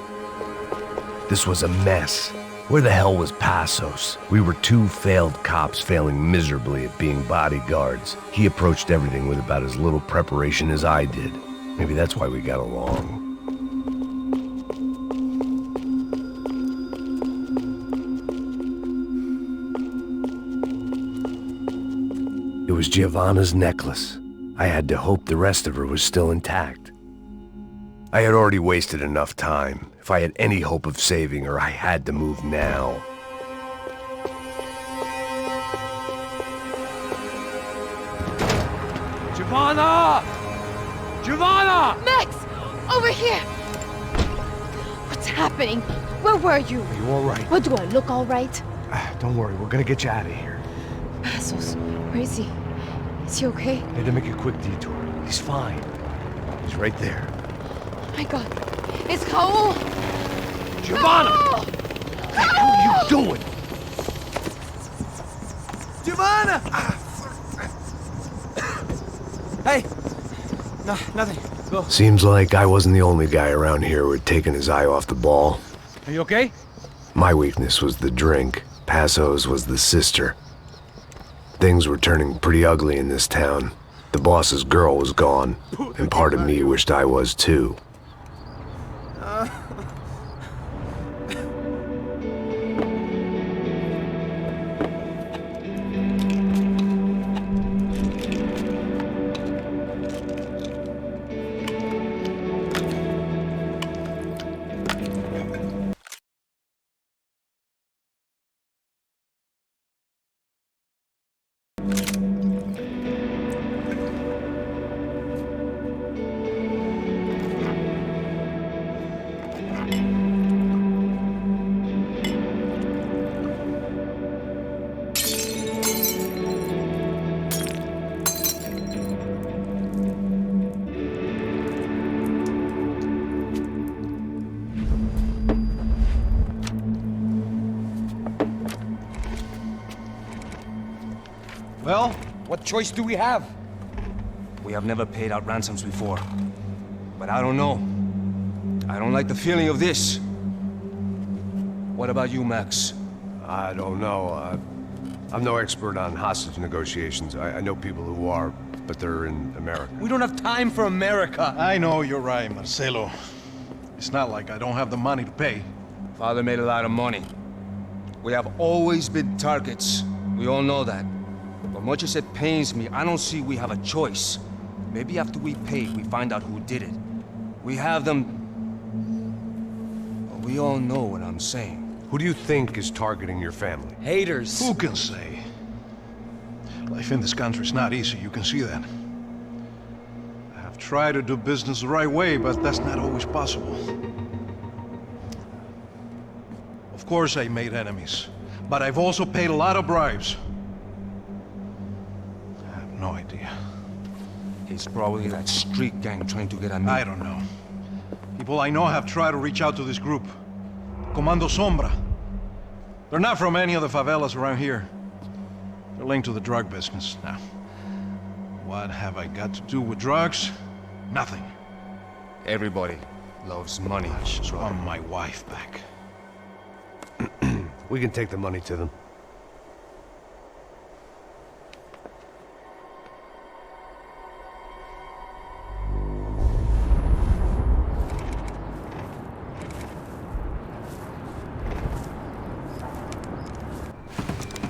This was a mess. Where the hell was Passos? We were two failed cops failing miserably at being bodyguards. He approached everything with about as little preparation as I did. Maybe that's why we got along. It was Giovanna's necklace. I had to hope the rest of her was still intact. I had already wasted enough time. If I had any hope of saving her, I had to move now. Giovanna! Giovanna! Max! Over here! What's happening? Where were you? Are you all right? What, do I look all right? Don't worry, we're gonna get you out of here. Passos, where is he? Is he okay? Had to make a quick detour. He's fine. He's right there. Oh my God. It's Raul! Giovanna! Raul! What are you doing? Giovanna! Hey! No, nothing. Go. Seems like I wasn't the only guy around here who had taken his eye off the ball. Are you okay? My weakness was the drink. Passos was the sister. Things were turning pretty ugly in this town. The boss's girl was gone, and part of me wished I was too. Well, what choice do we have? We have never paid out ransoms before. But I don't know. I don't like the feeling of this. What about you, Max? I don't know. I'm no expert on hostage negotiations. I know people who are, but they're in America. We don't have time for America. I know you're right, Marcelo. It's not like I don't have the money to pay. Father made a lot of money. We have always been targets. We all know that. But much as it pains me, I don't see we have a choice. Maybe after we pay, we find out who did it. We have them... Well, we all know what I'm saying. Who do you think is targeting your family? Haters. Who can say? Life in this country is not easy, you can see that. I have tried to do business the right way, but that's not always possible. Of course I made enemies, but I've also paid a lot of bribes. I have no idea. It's probably that street gang trying to get at me. I don't know. People I know have tried to reach out to this group. Comando Sombra. They're not from any of the favelas around here. They're linked to the drug business. Now, what have I got to do with drugs? Nothing. Everybody loves money. I just want my wife back. We can take the money to them.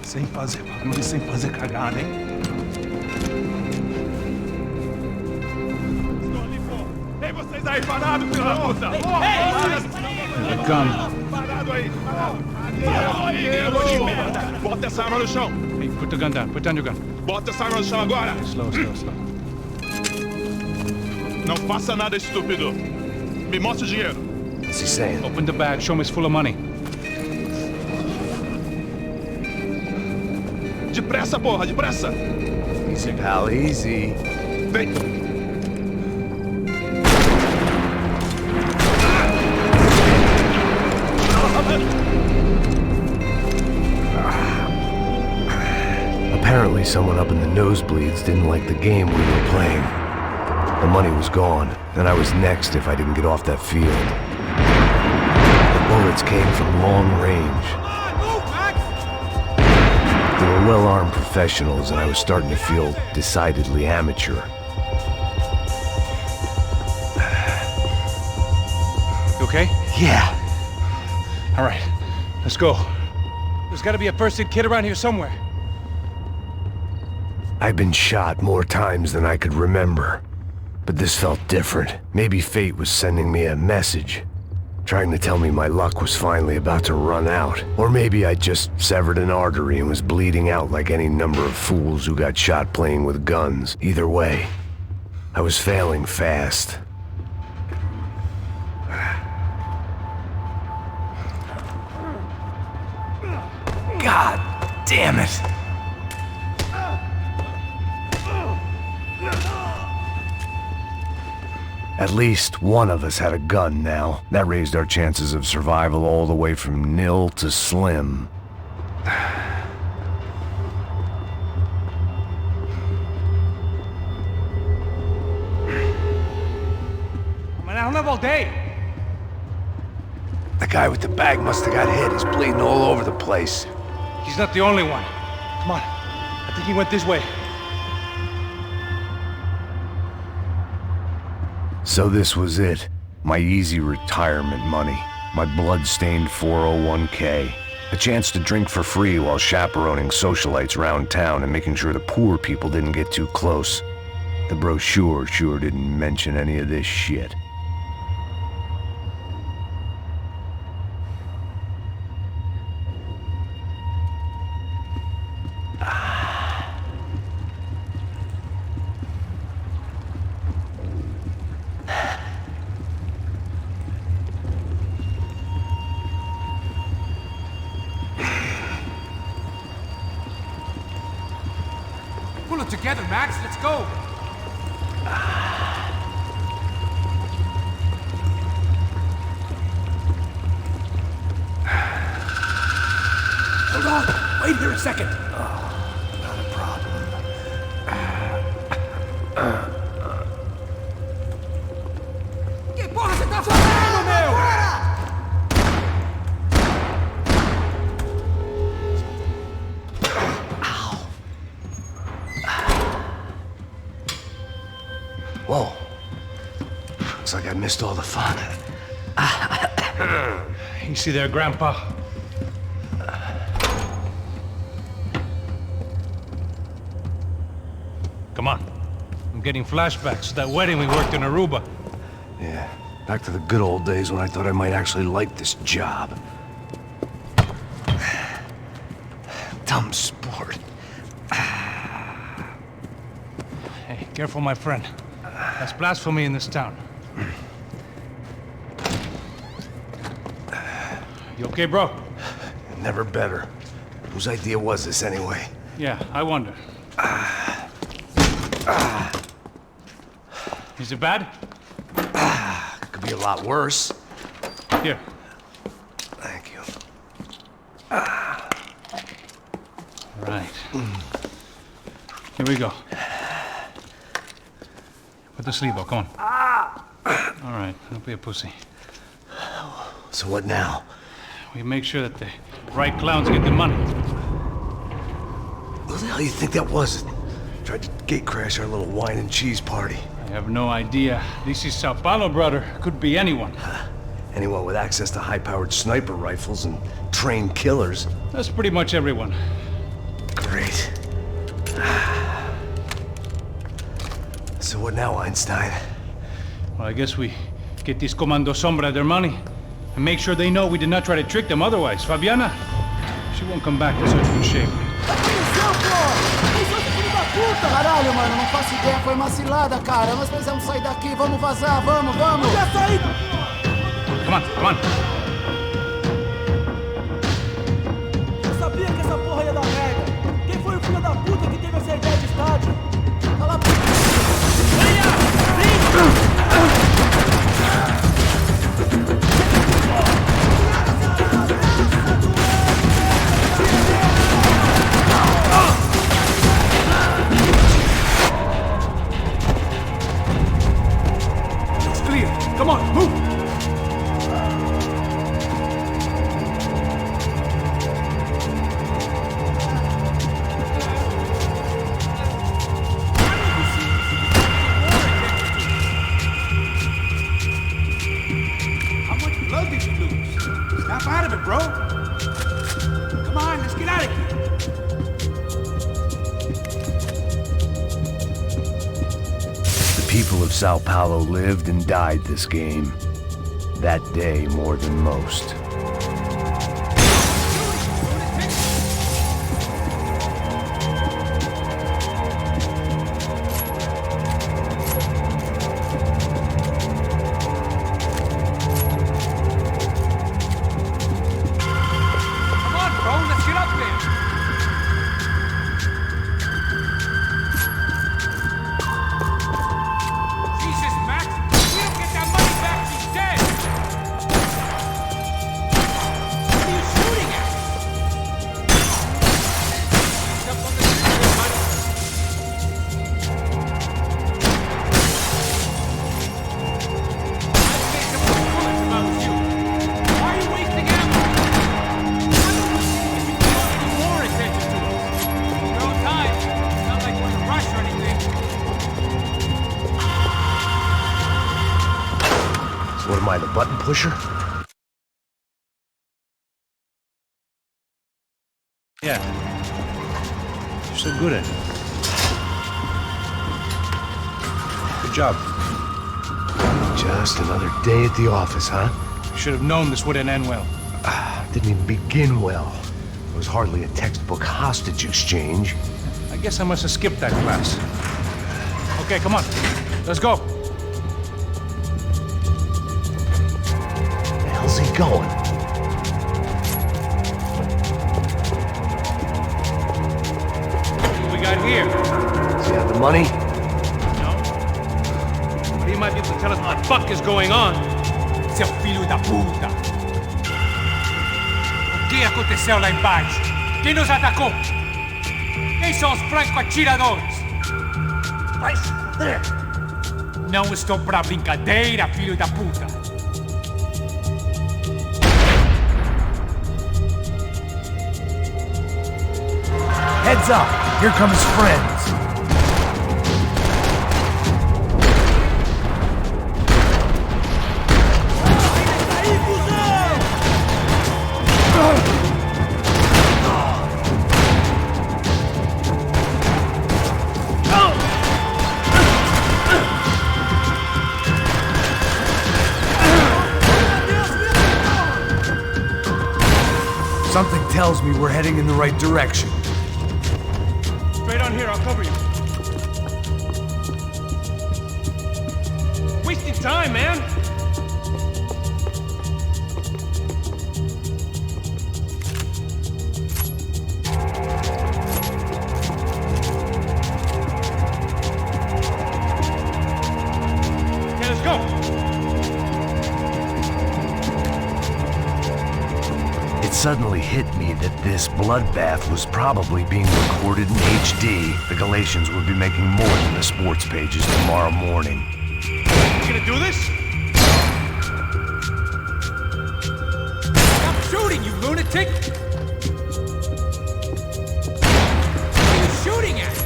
Sem fazer barulho e sem fazer cagada, hein? Estou ali, pô! Ei, vocês aí parados, filho da puta! Here come. Parado aí! Parado aí! Bota essa arma no chão! Hey, put the gun down. Put down your gun. Bota essa arma no chão agora! Slow, slow, slow. Não faça nada, estúpido! Me mostre o dinheiro! What's he saying? Open the bag. Show me it's full of money. Depressa, porra! Depressa! Easy, pal, easy. Vem! Clearly someone up in the nosebleeds didn't like the game we were playing. The money was gone, and I was next if I didn't get off that field. The bullets came from long range. They were well-armed professionals, and I was starting to feel decidedly amateur. You okay? Yeah. All right, let's go. There's gotta be a first-aid kit around here somewhere. I've been shot more times than I could remember. But this felt different. Maybe fate was sending me a message, trying to tell me my luck was finally about to run out. Or maybe I just severed an artery and was bleeding out like any number of fools who got shot playing with guns. Either way, I was failing fast. God damn it! At least one of us had a gun now. That raised our chances of survival all the way from nil to slim. Man, I don't have all day. The guy with the bag must have got hit. He's bleeding all over the place. He's not the only one. Come on. I think he went this way. So this was it. My easy retirement money. My blood-stained 401k. A chance to drink for free while chaperoning socialites around town and making sure the poor people didn't get too close. The brochure sure didn't mention any of this shit. Pull it together, Max. Let's go. Hold on. Wait here a second. Not a problem. Que porra você tá fazendo, meu? Whoa. Looks like I missed all the fun. Easy there, Grandpa. Come on. I'm getting flashbacks to that wedding we worked in Aruba. Yeah, back to the good old days when I thought I might actually like this job. Dumb sport. Hey, careful, my friend. That's blasphemy in this town. You okay, bro? Never better. Whose idea was this anyway? Yeah, I wonder. Is it bad? Could be a lot worse. Here. Thank you. Right. Here we go. Put the sleeve up, come on. All right, don't be a pussy. So what now? We make sure that the right clowns get the money. Who the hell do you think that was? Tried to gate crash our little wine and cheese party. I have no idea. This is Сан-Паулу, brother. Could be anyone. Anyone with access to high-powered sniper rifles and trained killers. That's pretty much everyone. Great. So what now, Einstein? Well, I guess we get these Comando Sombra their money and make sure they know we did not try to trick them otherwise. Fabiana, she won't come back in such good shape. Caralho, mano, não faço ideia, foi uma cilada, cara. Nós precisamos sair daqui, vamos vazar, vamos! Já saí! Come on, come on! Eu sabia que essa porra ia dar merda. Quem foi o filho da puta que teve essa ideia de estádio? Cala a boca! people of Сан-Паулу lived and died this game. That day more than most. What am I, the button pusher? Yeah. You're so good at it. Good job. Just another day at the office, huh? Should have known this wouldn't end well. Didn't even begin well. It was hardly a textbook hostage exchange. I guess I must have skipped that class. Okay, come on. Let's go. Where the hell's he going? What we got here? Does he have the money? No. But he might be able to tell us what the fuck is going on. Seu filho da puta. O que aconteceu lá embaixo? Quem nos atacou? Quem são os franco-atiradores? Vai se fuder! Não estou pra brincadeira, filho da puta. Heads up! Here come his friends! Something tells me we're heading in the right direction. Straight on here, I'll cover you. Wasting time, man! Okay, let's go! It suddenly hit me that this bloodbath was probably being recorded in HD. The Galatians would be making more than the sports pages tomorrow morning. You gonna do this? Stop shooting, you lunatic! What are you shooting at?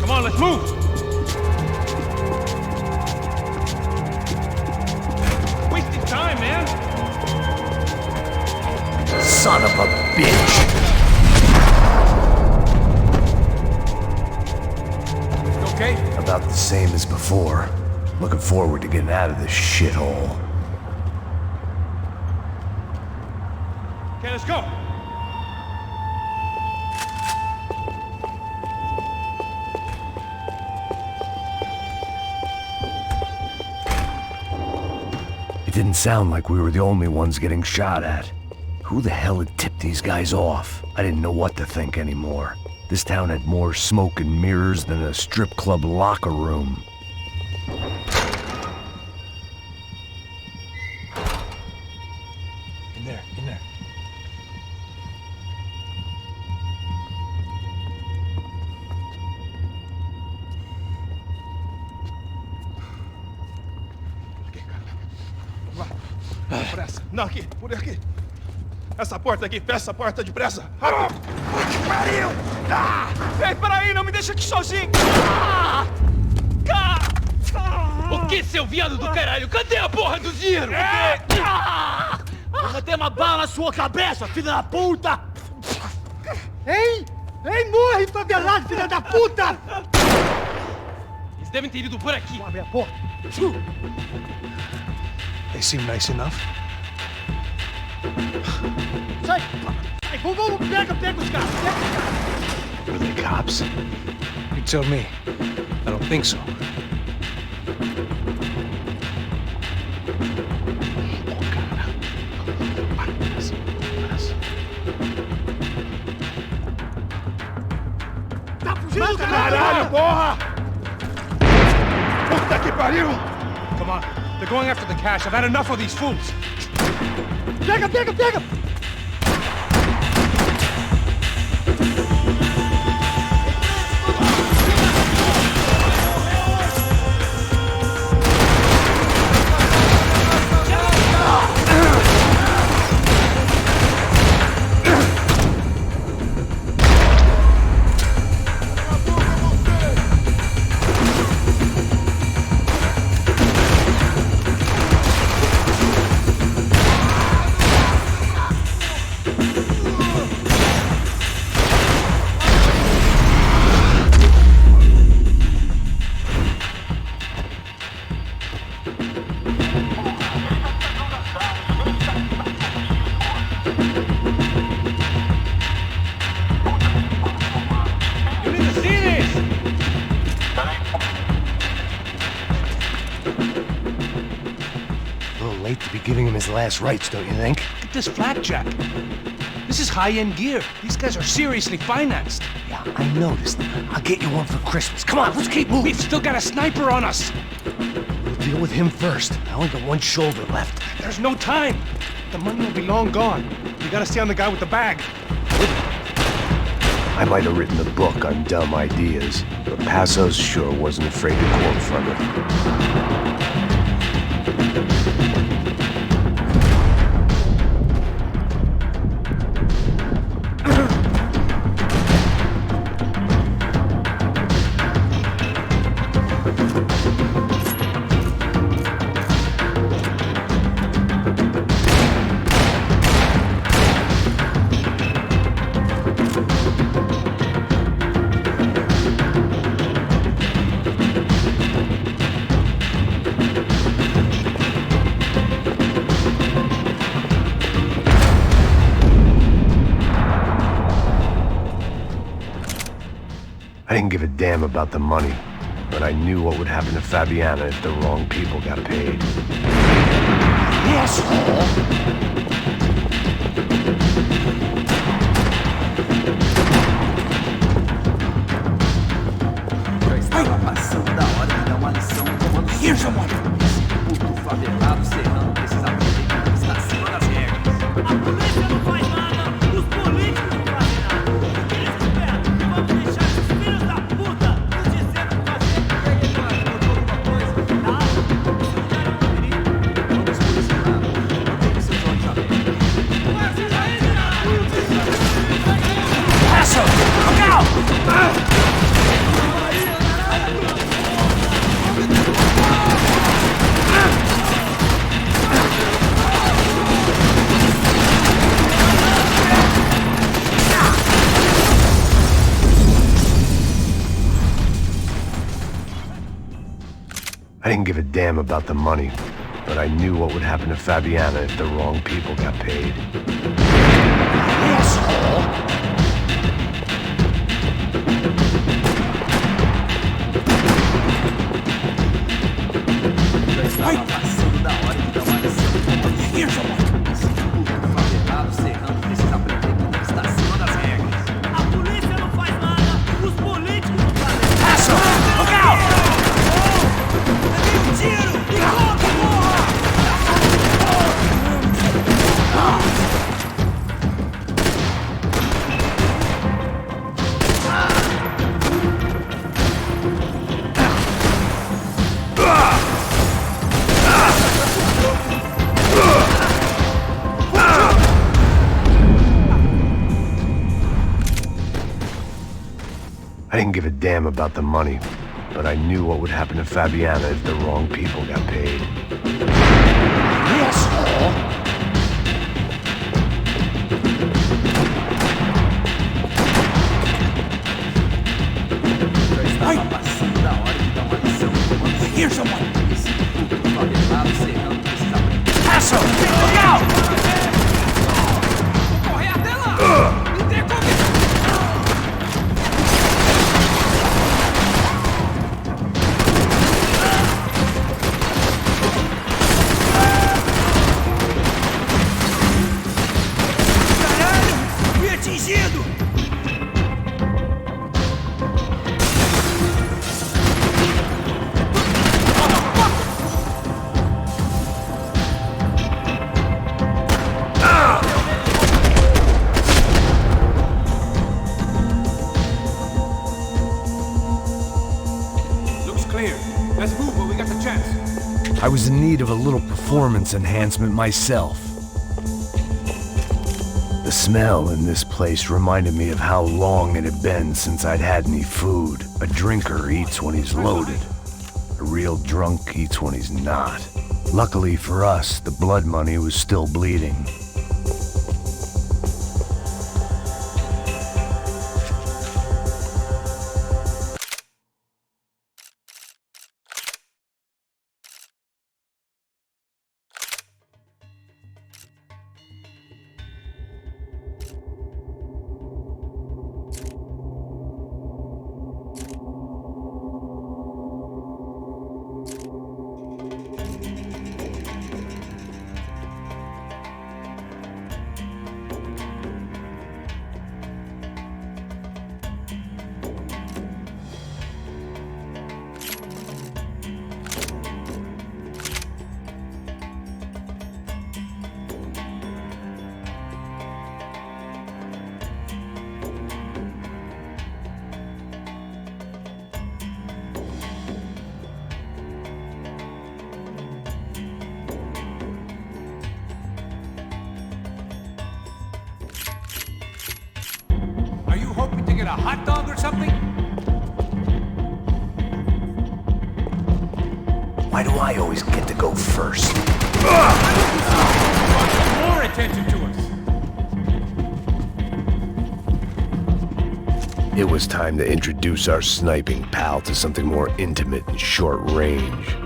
Come on, let's move! Time, man. Son of a bitch! You okay? About the same as before. Looking forward to getting out of this shithole. Okay, let's go. It didn't sound like we were the only ones getting shot at. Who the hell had tipped these guys off? I didn't know what to think anymore. This town had more smoke and mirrors than a strip club locker room. In there, in there. Depressa. Não, aqui, por aqui. Essa porta aqui, fecha essa porta depressa. Rápido. Que pariu! Ei, peraí, não me deixa aqui sozinho. O que, seu viado do caralho? Cadê a porra do dinheiro? Vou meter uma bala na sua cabeça, filha da puta! Ei! Ei, morre, favelado, filha da puta! Eles devem ter ido por aqui. Abre a porta. They seem nice enough. Sai! Sai, vamos, pega os caras, Were they cops? You tell me. I don't think so. Tá fugindo, caralho, porra! Puta que pariu! Come on. They're going after the cash. I've had enough of these fools. Pega! Late to be giving him his last rites, don't you think? Look at this flapjack. This is high-end gear. These guys are seriously financed. Yeah, I noticed. I'll get you one for Christmas. Come on, let's keep moving. We've still got a sniper on us. We'll deal with him first. I only got one shoulder left. There's no time. The money will be long gone. We gotta stay on the guy with the bag. I might have written a book on dumb ideas, but Passos sure wasn't afraid to quote from it. I didn't give a damn about the money, but I knew what would happen to Fabiana if the wrong people got paid. Já estava passando da hora de dar uma lição tomando Here's someone. Esse puto favelado serrano precisa aprender que está acima das regras. A polícia não faz nada, os políticos não fazem nada. O que eles esperam? Vamos deixar esses filhos da puta nos dizendo o que fazer. E aí, Eduardo, notou alguma coisa? Nada. Esse lugar é um perigo. Vamos solucionar. Mantenha seus olhos abertos. Passo! Look out! I didn't give a damn about the money, but I knew what would happen to Fabiana if the wrong people got paid. Já estava passando da hora de dar uma lição tomando esse puto favelado serrano precisa aprender que ele está acima das regras. A polícia não faz nada, os políticos não fazem nada. Passo! Look out! Tiro! E corre, porra! I didn't give a damn about the money, but I knew what would happen to Fabiana if the wrong people got paid. medo! Looks clear. Let's move while we got the chance. I was in need of a little performance enhancement myself. The smell in this place reminded me of how long it had been since I'd had any food. A drinker eats when he's loaded. A real drunk eats when he's not. Luckily for us, the blood money was still bleeding. Are you hoping to get a hot dog or something? Why do I always get to go first? More attention to us. It was time to introduce our sniping pal to something more intimate and short range.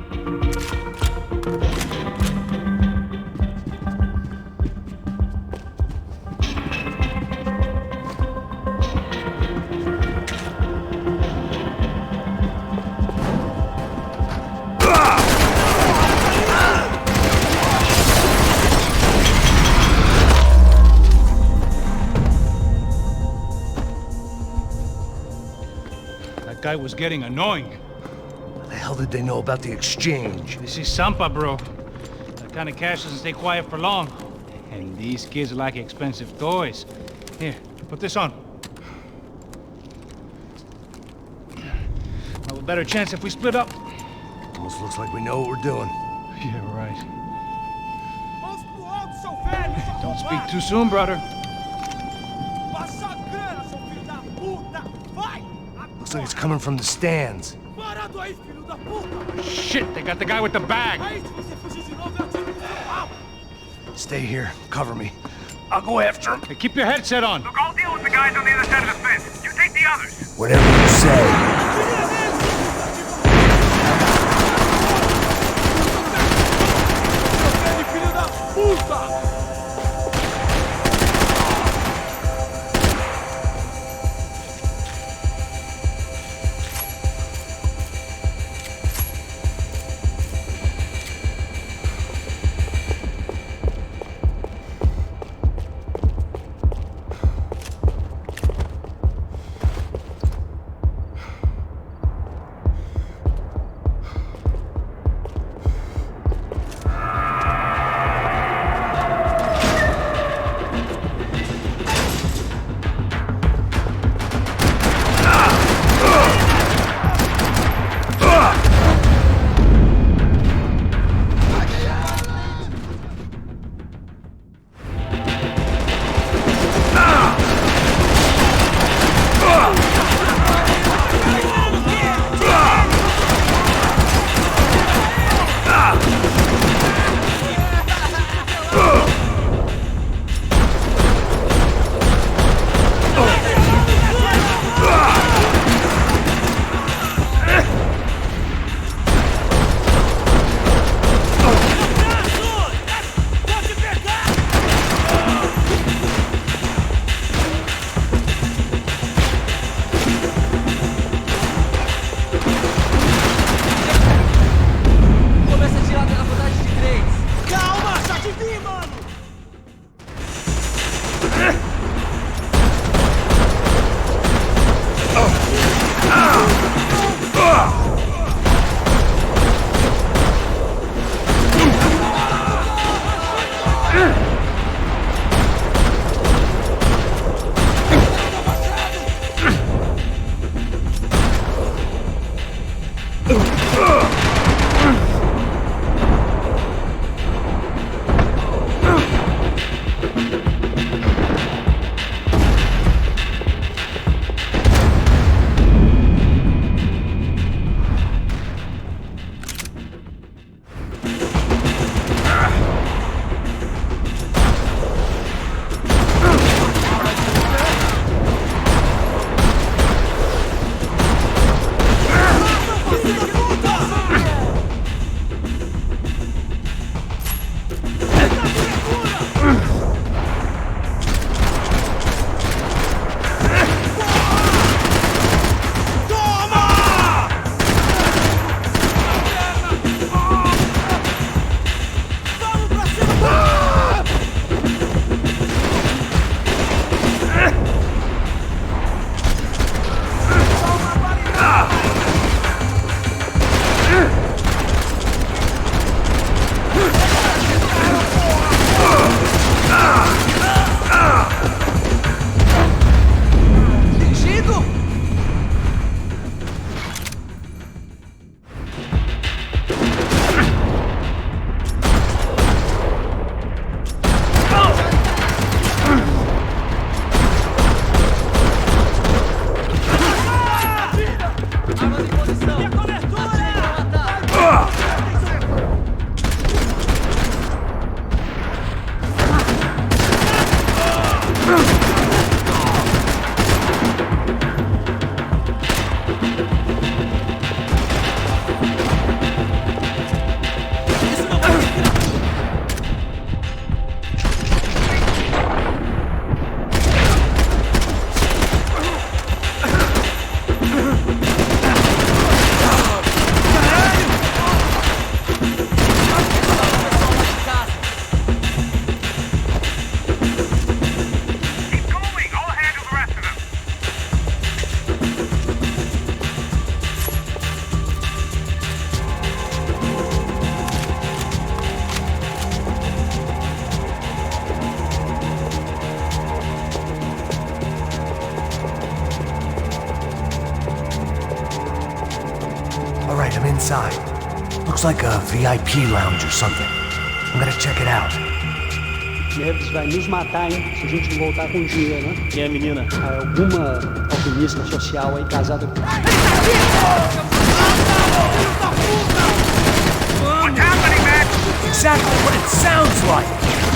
That guy was getting annoying. How the hell did they know about the exchange? This is Sampa, bro. That kind of cash doesn't stay quiet for long. And these kids like expensive toys. Here, put this on. Have a better chance if we split up. Almost looks like we know what we're doing. Yeah, right. Don't speak too soon, brother. Looks like it's coming from the stands. Shit, they got the guy with the bag. Stay here. Cover me. I'll go after him. Hey, keep your headset on. Look, I'll deal with the guys on the other side of the fence. You take the others. Whatever you say. inside. Looks like a VIP lounge or something. I'm gonna check it out. Neves vai nos matar, hein? Se a gente não voltar com dinheiro, né? Quem é a menina? Alguma alpinista social aí casada com... What's happening, man? Exactly what it sounds like!